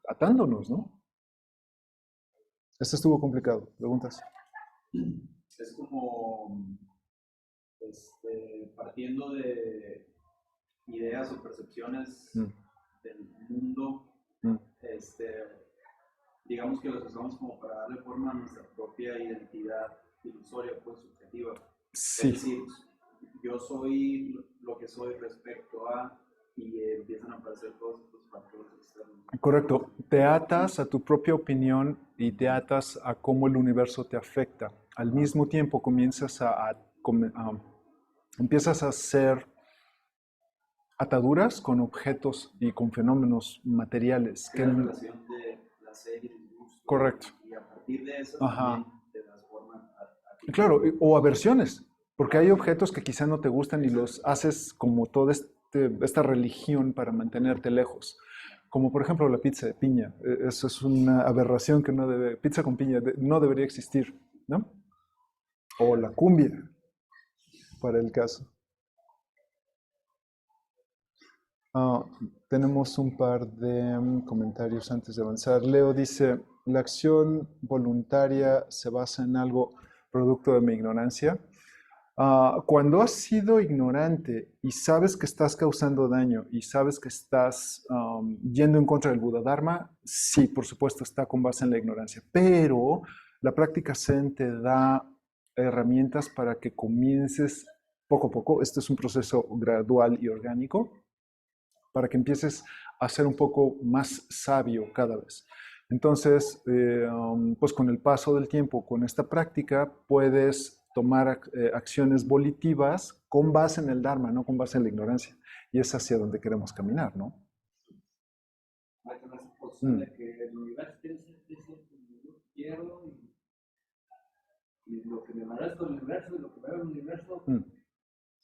atándonos, ¿no? Esto estuvo complicado. ¿Preguntas? Es como partiendo de ideas o percepciones del mundo, digamos que los usamos como para darle forma a nuestra propia identidad ilusoria, pues subjetiva. Sí. Es decir, yo soy lo que soy respecto a, y empiezan a aparecer todos estos factores externos. Correcto. Te atas a tu propia opinión y te atas a cómo el universo te afecta. Al mismo tiempo comienzas empiezas a hacer ataduras con objetos y con fenómenos materiales. Que la relación de placer y disgusto. Correcto. Y a partir de eso también te das forma a ti. Claro, o aversiones, porque hay objetos que quizá no te gustan y los haces como toda esta religión para mantenerte lejos. Como por ejemplo la pizza de piña. Eso es una aberración que no debe... Pizza con piña no debería existir, ¿no? O la cumbia, para el caso. Tenemos un par de comentarios antes de avanzar. Leo dice, la acción voluntaria se basa en algo producto de mi ignorancia. Cuando has sido ignorante y sabes que estás causando daño y sabes que estás yendo en contra del Buda Dharma, sí, por supuesto, está con base en la ignorancia. Pero la práctica Zen te da herramientas para que comiences poco a poco. Este es un proceso gradual y orgánico para que empieces a ser un poco más sabio cada vez. Entonces, pues con el paso del tiempo, con esta práctica, puedes tomar acciones volitivas con base en el Dharma, no con base en la ignorancia. Y es hacia donde queremos caminar, ¿no? Hay que hacer posible que el universo tiene certeza que yo quiero y lo que me merezco el universo y lo que me da el universo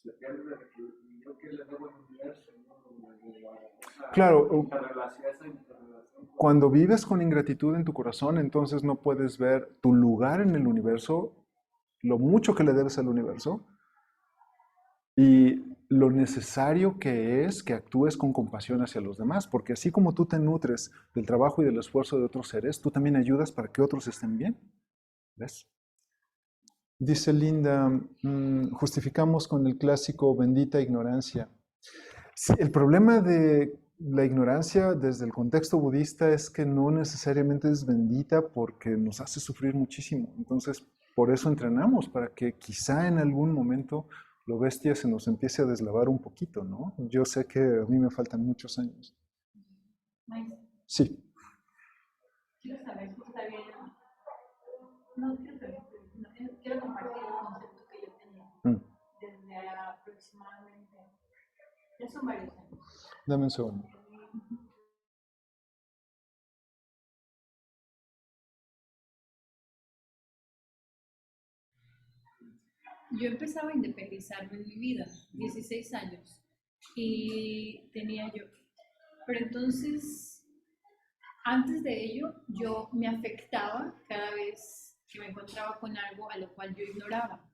se pierde y yo que le debo al universo, ¿no? Claro, cuando vives con ingratitud en tu corazón, entonces no puedes ver tu lugar en el universo, lo mucho que le debes al universo y lo necesario que es que actúes con compasión hacia los demás, porque así como tú te nutres del trabajo y del esfuerzo de otros seres, tú también ayudas para que otros estén bien. ¿Ves? Dice Linda, justificamos con el clásico bendita ignorancia. Sí, el problema de la ignorancia desde el contexto budista es que no necesariamente es bendita porque nos hace sufrir muchísimo. Entonces, por eso entrenamos, para que quizá en algún momento lo bestia se nos empiece a deslavar un poquito, ¿no? Yo sé que a mí me faltan muchos años. Maestro. Sí. Quiero saber si está bien. No, quiero compartir el concepto que yo tenía desde aproximadamente, ya son varios años. Dame un segundo. Yo empezaba a independizarme en mi vida, 16 años, y tenía yo. Pero entonces, antes de ello, yo me afectaba cada vez que me encontraba con algo a lo cual yo ignoraba.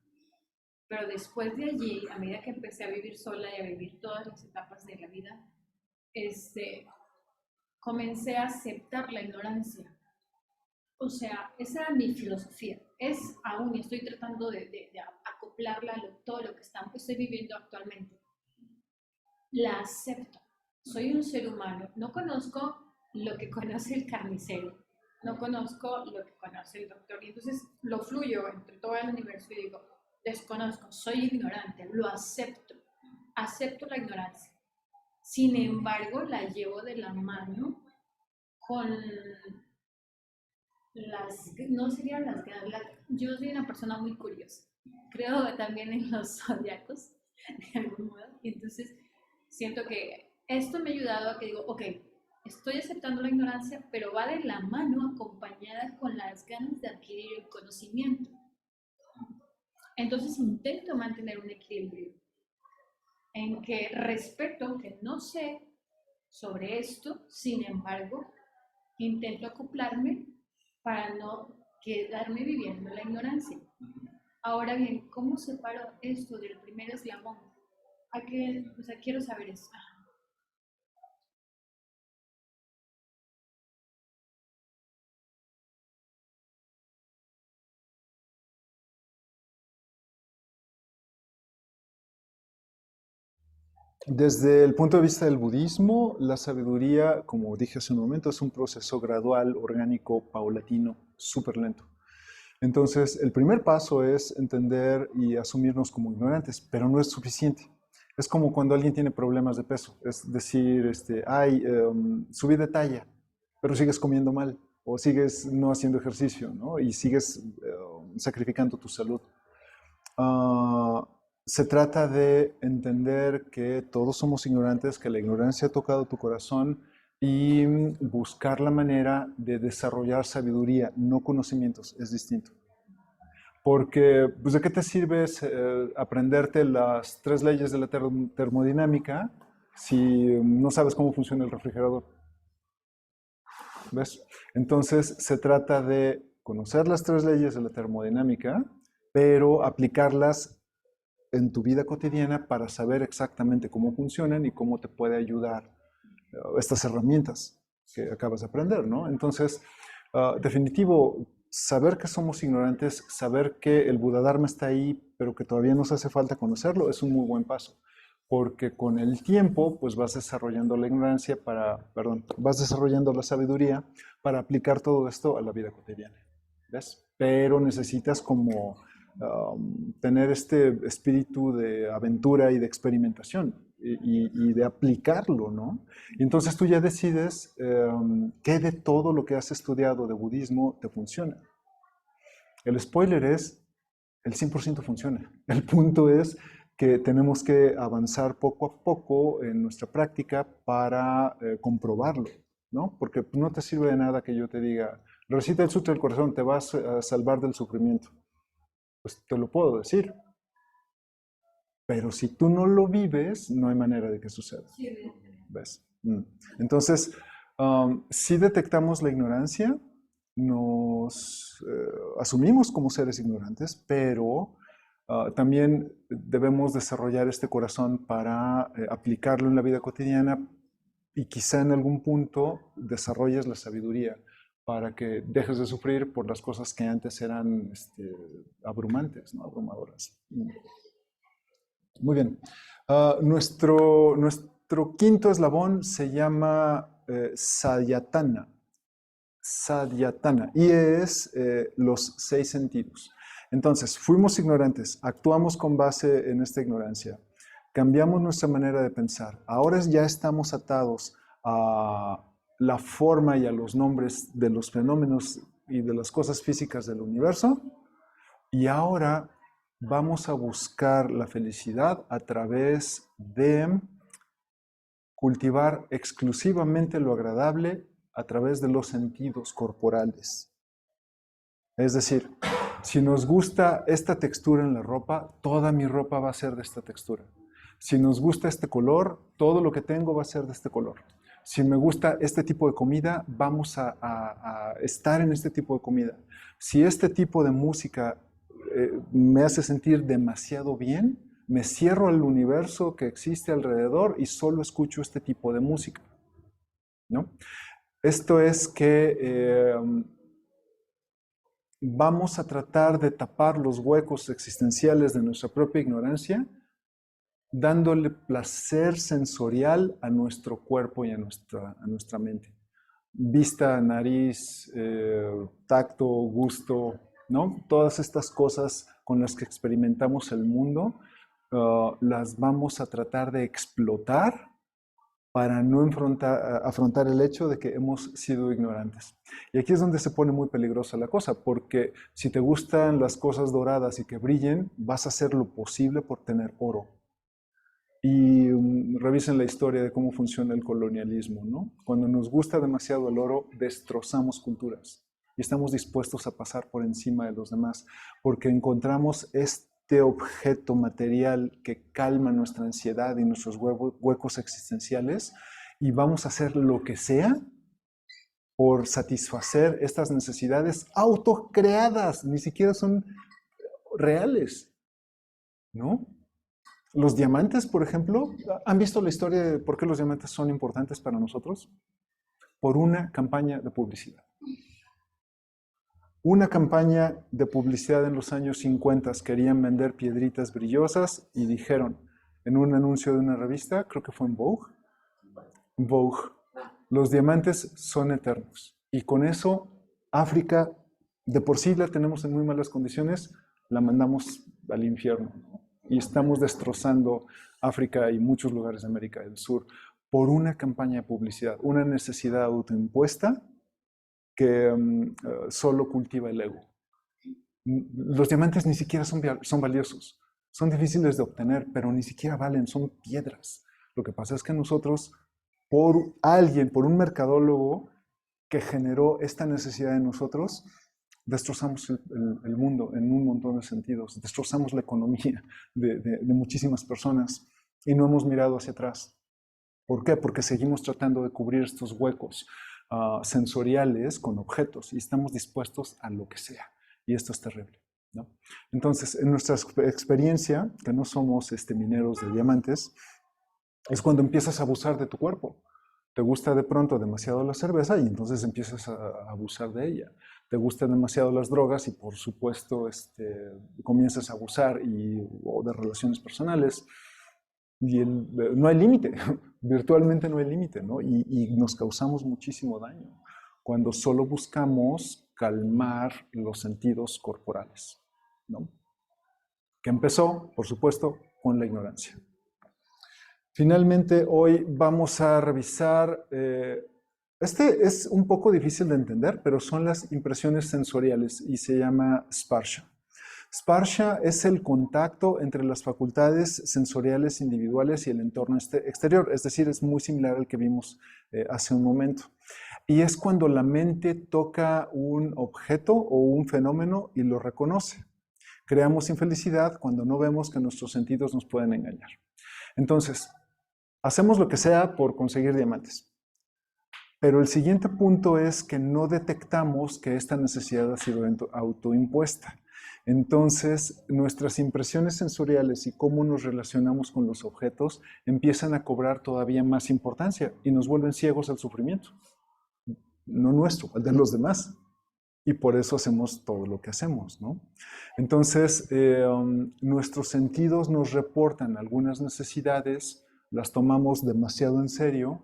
Pero después de allí, a medida que empecé a vivir sola y a vivir todas las etapas de la vida, comencé a aceptar la ignorancia. O sea, esa era mi filosofía. Es aún, y estoy tratando de acoplarla a todo lo que estoy viviendo actualmente. La acepto. Soy un ser humano. No conozco lo que conoce el carnicero. No conozco lo que conoce el doctor. Y entonces lo fluyo entre todo el universo y digo, desconozco, soy ignorante, lo acepto. Acepto la ignorancia. Sin embargo, la llevo de la mano con no serían las ganas, yo soy una persona muy curiosa, creo también en los zodiacos, de algún modo, y entonces siento que esto me ha ayudado a que digo, ok, estoy aceptando la ignorancia, pero va de la mano acompañada con las ganas de adquirir el conocimiento. Entonces intento mantener un equilibrio en que respeto que no sé sobre esto, sin embargo, intento acoplarme para no quedarme viviendo la ignorancia. Ahora bien, ¿cómo separo esto del primer eslabón? O sea, quiero saber eso. Desde el punto de vista del budismo, la sabiduría, como dije hace un momento, es un proceso gradual, orgánico, paulatino, súper lento. Entonces, el primer paso es entender y asumirnos como ignorantes, pero no es suficiente. Es como cuando alguien tiene problemas de peso, es decir, subí de talla, pero sigues comiendo mal, o sigues no haciendo ejercicio, ¿no? Y sigues sacrificando tu salud. Se trata de entender que todos somos ignorantes, que la ignorancia ha tocado tu corazón y buscar la manera de desarrollar sabiduría, no conocimientos, es distinto. Porque, pues, ¿de qué te sirve aprenderte las 3 leyes de la termodinámica si no sabes cómo funciona el refrigerador? ¿Ves? Entonces, se trata de conocer las 3 leyes de la termodinámica, pero aplicarlas en tu vida cotidiana para saber exactamente cómo funcionan y cómo te puede ayudar estas herramientas que acabas de aprender, ¿no? Entonces, definitivo, saber que somos ignorantes, saber que el Buddha-dharma está ahí, pero que todavía nos hace falta conocerlo, es un muy buen paso. Porque con el tiempo, pues vas desarrollando la ignorancia vas desarrollando la sabiduría para aplicar todo esto a la vida cotidiana, ¿ves? Pero necesitas como tener este espíritu de aventura y de experimentación y de aplicarlo, ¿no? Y entonces tú ya decides qué de todo lo que has estudiado de budismo te funciona. El spoiler es, el 100% funciona. El punto es que tenemos que avanzar poco a poco en nuestra práctica para comprobarlo, ¿no? Porque no te sirve de nada que yo te diga, recita el Sutra del Corazón, te vas a salvar del sufrimiento. Pues te lo puedo decir. Pero si tú no lo vives, no hay manera de que suceda. ¿Ves? Entonces, si detectamos la ignorancia, nos asumimos como seres ignorantes, pero también debemos desarrollar este corazón para aplicarlo en la vida cotidiana y quizá en algún punto desarrolles la sabiduría para que dejes de sufrir por las cosas que antes eran abrumantes, ¿no? Abrumadoras. Muy bien. Nuestro quinto eslabón se llama Sadyatana. Sadyatana. Y es los 6 sentidos. Entonces, fuimos ignorantes, actuamos con base en esta ignorancia, cambiamos nuestra manera de pensar. Ahora ya estamos atados a la forma y a los nombres de los fenómenos y de las cosas físicas del universo. Y ahora vamos a buscar la felicidad a través de cultivar exclusivamente lo agradable a través de los sentidos corporales. Es decir, si nos gusta esta textura en la ropa, toda mi ropa va a ser de esta textura. Si nos gusta este color, todo lo que tengo va a ser de este color. Si me gusta este tipo de comida, vamos a estar en este tipo de comida. Si este tipo de música me hace sentir demasiado bien, me cierro al universo que existe alrededor y solo escucho este tipo de música, ¿no? Esto es que vamos a tratar de tapar los huecos existenciales de nuestra propia ignorancia, dándole placer sensorial a nuestro cuerpo y a nuestra mente. Vista, nariz, tacto, gusto, ¿no? Todas estas cosas con las que experimentamos el mundo, las vamos a tratar de explotar para no afrontar el hecho de que hemos sido ignorantes. Y aquí es donde se pone muy peligrosa la cosa, porque si te gustan las cosas doradas y que brillen, vas a hacer lo posible por tener oro. Y revisen la historia de cómo funciona el colonialismo, ¿no? Cuando nos gusta demasiado el oro, destrozamos culturas y estamos dispuestos a pasar por encima de los demás, porque encontramos este objeto material que calma nuestra ansiedad y nuestros huecos existenciales, y vamos a hacer lo que sea por satisfacer estas necesidades autocreadas, ni siquiera son reales, ¿no? Los diamantes, por ejemplo, ¿han visto la historia de por qué los diamantes son importantes para nosotros? Por una campaña de publicidad. Una campaña de publicidad en los años 50 querían vender piedritas brillosas y dijeron en un anuncio de una revista, creo que fue en Vogue, los diamantes son eternos. Y con eso, África, de por sí la tenemos en muy malas condiciones, la mandamos al infierno, ¿no? Y estamos destrozando África y muchos lugares de América del Sur por una campaña de publicidad, una necesidad autoimpuesta que solo cultiva el ego. Los diamantes ni siquiera son valiosos, son difíciles de obtener, pero ni siquiera valen, son piedras. Lo que pasa es que nosotros, por un mercadólogo que generó esta necesidad en nosotros, destrozamos el mundo en un montón de sentidos, destrozamos la economía de muchísimas personas y no hemos mirado hacia atrás. ¿Por qué? Porque seguimos tratando de cubrir estos huecos sensoriales con objetos y estamos dispuestos a lo que sea. Y esto es terrible, ¿no? Entonces, en nuestra experiencia, que no somos mineros de diamantes, es cuando empiezas a abusar de tu cuerpo. Te gusta de pronto demasiado la cerveza y entonces empiezas a abusar de ella. Te gustan demasiado las drogas y por supuesto comienzas a abusar o de relaciones personales. Y no hay límite, virtualmente no hay límite, ¿no? Y nos causamos muchísimo daño cuando solo buscamos calmar los sentidos corporales, ¿no? Que empezó, por supuesto, con la ignorancia. Finalmente, hoy vamos a revisar, es un poco difícil de entender, pero son las impresiones sensoriales y se llama sparsha. Sparsha es el contacto entre las facultades sensoriales individuales y el entorno exterior, es decir, es muy similar al que vimos hace un momento. Y es cuando la mente toca un objeto o un fenómeno y lo reconoce. Creamos infelicidad cuando no vemos que nuestros sentidos nos pueden engañar. Entonces, hacemos lo que sea por conseguir diamantes. Pero el siguiente punto es que no detectamos que esta necesidad ha sido autoimpuesta. Entonces, nuestras impresiones sensoriales y cómo nos relacionamos con los objetos empiezan a cobrar todavía más importancia y nos vuelven ciegos al sufrimiento. No nuestro, el de los demás. Y por eso hacemos todo lo que hacemos, ¿no? Entonces, nuestros sentidos nos reportan algunas necesidades, las tomamos demasiado en serio.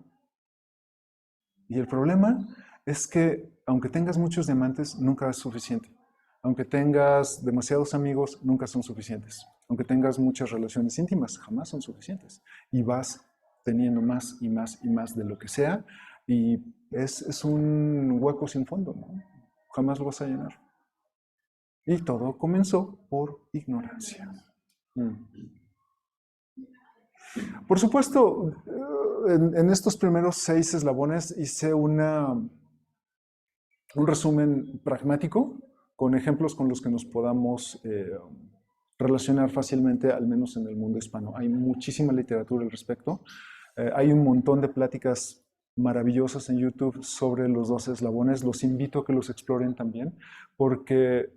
Y el problema es que, aunque tengas muchos diamantes, nunca es suficiente. Aunque tengas demasiados amigos, nunca son suficientes. Aunque tengas muchas relaciones íntimas, jamás son suficientes. Y vas teniendo más y más y más de lo que sea. Y es un hueco sin fondo, ¿no? Jamás lo vas a llenar. Y todo comenzó por ignorancia. Por supuesto, en estos primeros 6 eslabones hice un resumen pragmático con ejemplos con los que nos podamos relacionar fácilmente, al menos en el mundo hispano. Hay muchísima literatura al respecto. Hay un montón de pláticas maravillosas en YouTube sobre los 12 eslabones. Los invito a que los exploren también, porque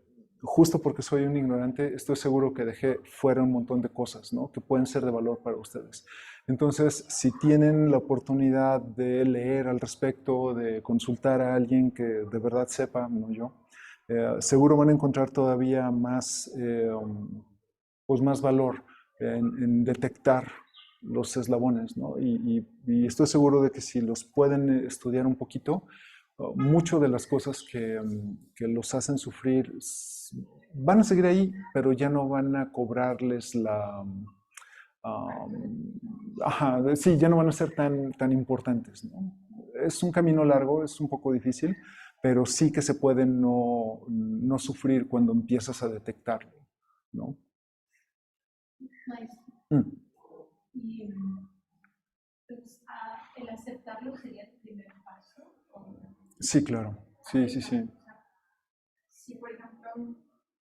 justo porque soy un ignorante, estoy seguro que dejé fuera un montón de cosas, ¿no? Que pueden ser de valor para ustedes. Entonces, si tienen la oportunidad de leer al respecto, de consultar a alguien que de verdad sepa, no yo, seguro van a encontrar todavía más, pues más valor en detectar los eslabones, ¿no? Y estoy seguro de que si los pueden estudiar un poquito, mucho de las cosas que los hacen sufrir van a seguir ahí, pero ya no van a cobrarles sí, ya no van a ser tan importantes, ¿no? Es un camino largo, es un poco difícil, pero sí que se puede no sufrir cuando empiezas a detectarlo, ¿no? Maestro. Y pues, el aceptarlo sería el primer paso. Sí, claro. Sí. Si, por ejemplo,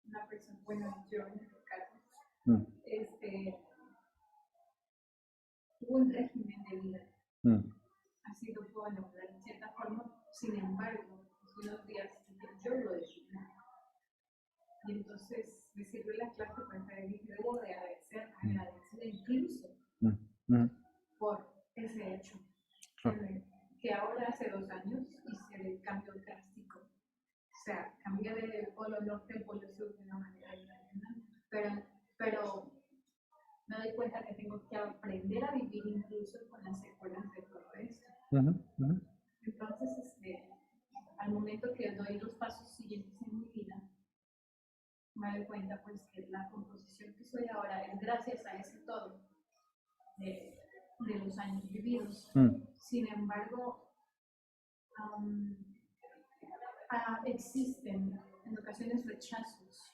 una persona, bueno, yo en este caso, tuvo un régimen de vida. Ha sido bueno, de cierta forma, sin embargo, hace unos días yo lo decidí. Y entonces me sirvió la clase para que debo de agradecer incluso por ese hecho. Que ahora hace 2 años hice el cambio drástico. O sea, cambié del polo norte al polo sur de una manera diferente. Pero me doy cuenta que tengo que aprender a vivir incluso con las secuelas de todo esto. Entonces, al momento que doy los pasos siguientes en mi vida, me doy cuenta pues que la composición que soy ahora es gracias a ese todo de los años vividos. Sin embargo, existen en ocasiones rechazos.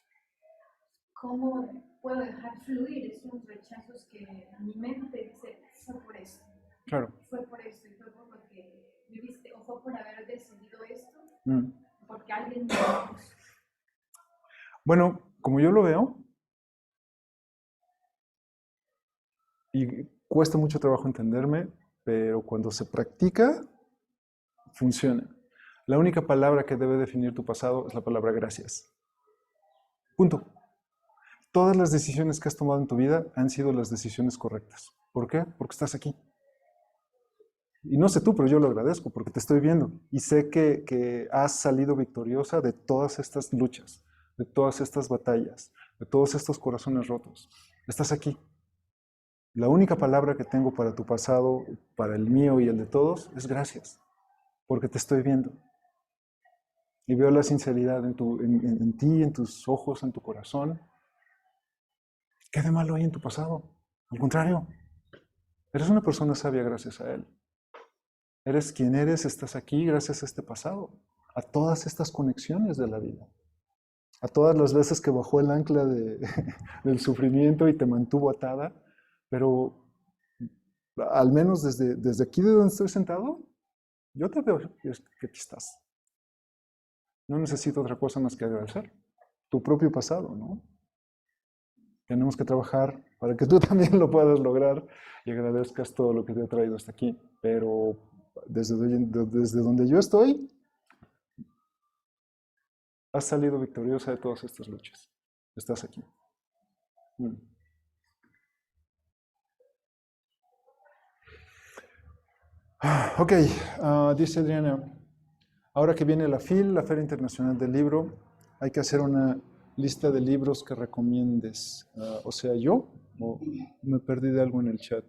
¿Cómo puedo dejar fluir esos rechazos que mi mente dice, fue por esto? Claro. Fue por esto, y fue por lo que viviste, o fue por haber decidido esto, porque alguien me lo puso. Bueno, como yo lo veo, y cuesta mucho trabajo entenderme, pero cuando se practica, funciona. La única palabra que debe definir tu pasado es la palabra gracias. Punto. Todas las decisiones que has tomado en tu vida han sido las decisiones correctas. ¿Por qué? Porque estás aquí. Y no sé tú, pero yo lo agradezco porque te estoy viendo. Y sé que has salido victoriosa de todas estas luchas, de todas estas batallas, de todos estos corazones rotos. Estás aquí. La única palabra que tengo para tu pasado, para el mío y el de todos, es gracias. Porque te estoy viendo. Y veo la sinceridad en ti, en tus ojos, en tu corazón. ¿Qué de malo hay en tu pasado? Al contrario, eres una persona sabia gracias a él. Eres quien eres, estás aquí gracias a este pasado, a todas estas conexiones de la vida, a todas las veces que bajó el ancla del sufrimiento y te mantuvo atada, pero al menos desde aquí de donde estoy sentado, yo te veo que aquí estás. No necesito otra cosa más que agradecer tu propio pasado, ¿no? Tenemos que trabajar para que tú también lo puedas lograr y agradezcas todo lo que te ha traído hasta aquí. Pero desde donde yo estoy, has salido victoriosa de todas estas luchas. Estás aquí. Ok, dice Adriana, ahora que viene la FIL, la Feria Internacional del Libro, hay que hacer una lista de libros que recomiendes. O sea, yo, o me perdí de algo en el chat.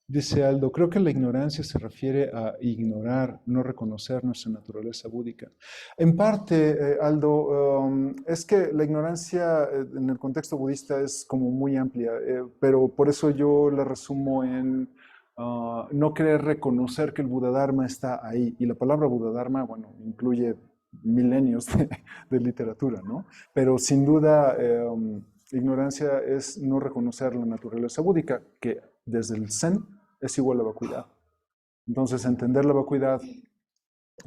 Dice Aldo, creo que la ignorancia se refiere a ignorar, no reconocer nuestra naturaleza búdica. En parte, Aldo, es que la ignorancia en el contexto budista es como muy amplia, pero por eso yo la resumo en no querer reconocer que el Buddha-dharma está ahí. Y la palabra Buddha-dharma, bueno, incluye milenios de literatura, ¿no? Pero sin duda, ignorancia es no reconocer la naturaleza búdica, que desde el Zen es igual a vacuidad. Entonces, entender la vacuidad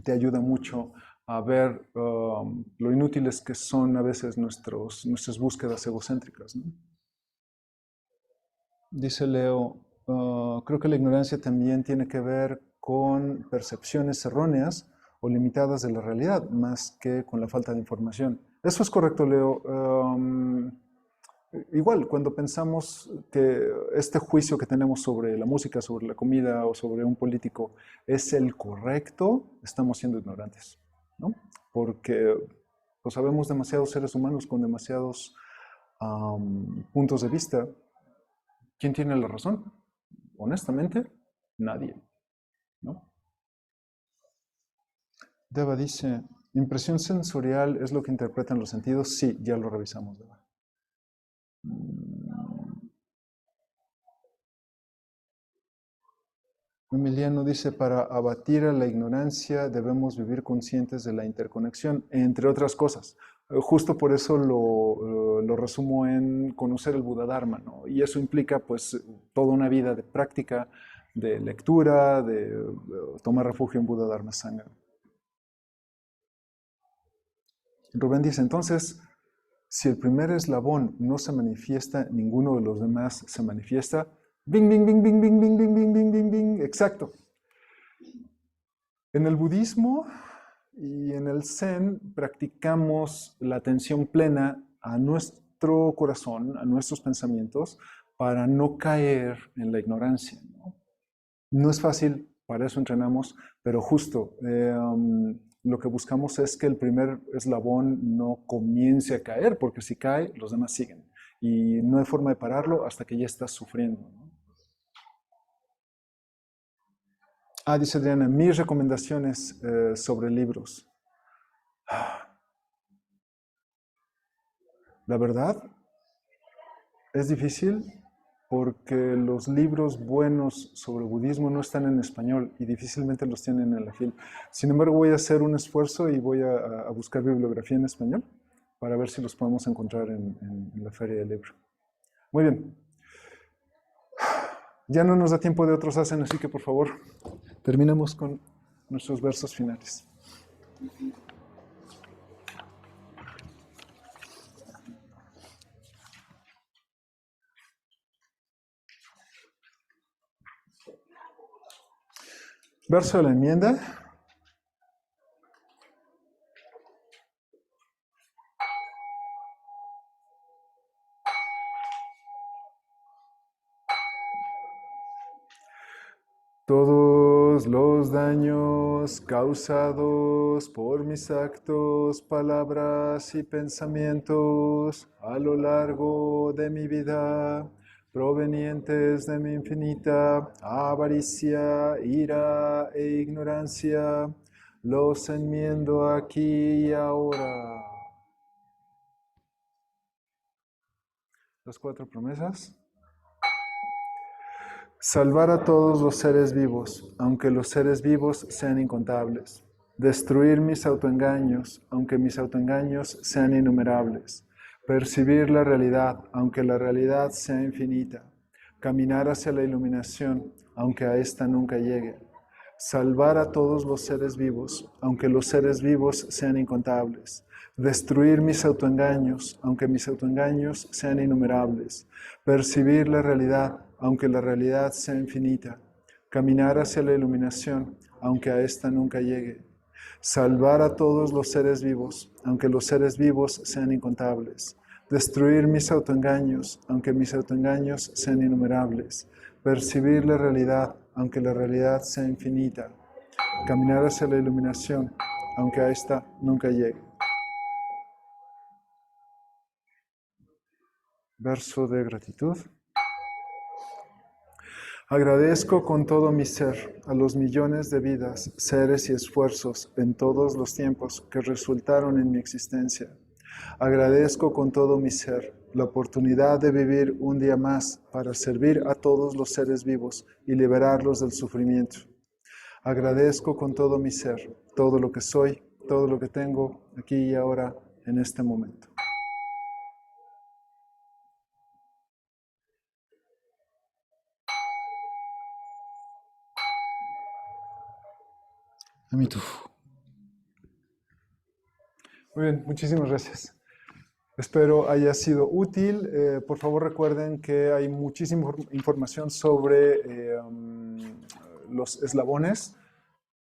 te ayuda mucho a ver lo inútiles que son a veces nuestras búsquedas egocéntricas, ¿no? Dice Leo, creo que la ignorancia también tiene que ver con percepciones erróneas o limitadas de la realidad, más que con la falta de información. Eso es correcto, Leo. Igual, cuando pensamos que este juicio que tenemos sobre la música, sobre la comida o sobre un político es el correcto, estamos siendo ignorantes, ¿no? Porque pues, sabemos demasiados seres humanos con demasiados puntos de vista. ¿Quién tiene la razón? Honestamente, nadie, ¿no? Deva dice, ¿impresión sensorial es lo que interpretan los sentidos? Sí, ya lo revisamos, Deva. Emiliano dice, para abatir a la ignorancia debemos vivir conscientes de la interconexión, entre otras cosas. Justo por eso lo resumo en conocer el Buda Dharma, ¿no? Y eso implica pues toda una vida de práctica, de lectura, de tomar refugio en Buda Dharma Sangha. Rubén dice, entonces, si el primer eslabón no se manifiesta, ninguno de los demás se manifiesta. Bing, bing, bing, bing, bing, bing, bing, bing, bing, bing, bing. Exacto. En el budismo y en el Zen practicamos la atención plena a nuestro corazón, a nuestros pensamientos, para no caer en la ignorancia, ¿no? No es fácil, para eso entrenamos, pero justo lo que buscamos es que el primer eslabón no comience a caer, porque si cae, los demás siguen. Y no hay forma de pararlo hasta que ya estás sufriendo, ¿no? Dice Adriana, mis recomendaciones sobre libros. La verdad, es difícil porque los libros buenos sobre budismo no están en español y difícilmente los tienen en la FIL. Sin embargo, voy a hacer un esfuerzo y voy a buscar bibliografía en español para ver si los podemos encontrar en la Feria del Libro. Muy bien. Ya no nos da tiempo de otros hacen, así que por favor, terminemos con nuestros versos finales. Verso de la enmienda. Todos los daños causados por mis actos, palabras y pensamientos a lo largo de mi vida, provenientes de mi infinita avaricia, ira e ignorancia, los enmiendo aquí y ahora. Las 4 promesas. Salvar a todos los seres vivos, aunque los seres vivos sean incontables. Destruir mis autoengaños, aunque mis autoengaños sean innumerables. Percibir la realidad, aunque la realidad sea infinita. Caminar hacia la iluminación, aunque a esta nunca llegue. Salvar a todos los seres vivos, aunque los seres vivos sean incontables. Destruir mis autoengaños, aunque mis autoengaños sean innumerables. Percibir la realidad, aunque la realidad sea infinita. Caminar hacia la iluminación, aunque a esta nunca llegue. Salvar a todos los seres vivos, aunque los seres vivos sean incontables. Destruir mis autoengaños, aunque mis autoengaños sean innumerables. Percibir la realidad, aunque la realidad sea infinita. Caminar hacia la iluminación, aunque a esta nunca llegue. Verso de gratitud. Agradezco con todo mi ser a los millones de vidas, seres y esfuerzos en todos los tiempos que resultaron en mi existencia. Agradezco con todo mi ser la oportunidad de vivir un día más para servir a todos los seres vivos y liberarlos del sufrimiento. Agradezco con todo mi ser todo lo que soy, todo lo que tengo aquí y ahora en este momento. Amitufu. Muy bien, muchísimas gracias. Espero haya sido útil. Por favor recuerden que hay muchísima información sobre los eslabones.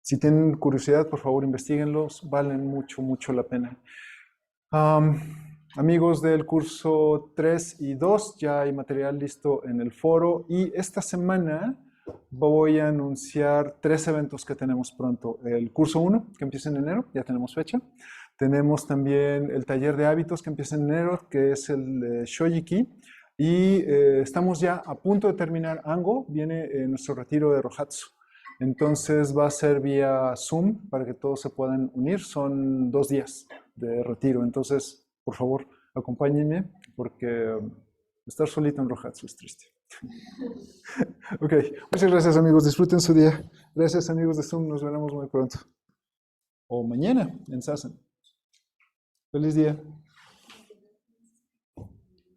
Si tienen curiosidad, por favor, investiguenlos, valen mucho, mucho la pena. Amigos del curso 3 y 2, ya hay material listo en el foro y esta semana voy a anunciar 3 eventos que tenemos pronto. El curso 1, que empieza en enero, ya tenemos fecha. Tenemos también el taller de hábitos que empieza en enero, que es el de Shojiki. Y estamos ya a punto de terminar Ango, viene nuestro retiro de Rohatsu. Entonces va a ser vía Zoom para que todos se puedan unir. Son 2 días de retiro, entonces por favor acompáñenme porque estar solito en Rohatsu es triste. Ok, muchas gracias amigos, disfruten su día. Gracias amigos de Zoom, nos veremos muy pronto. O mañana en Sasan. Feliz día.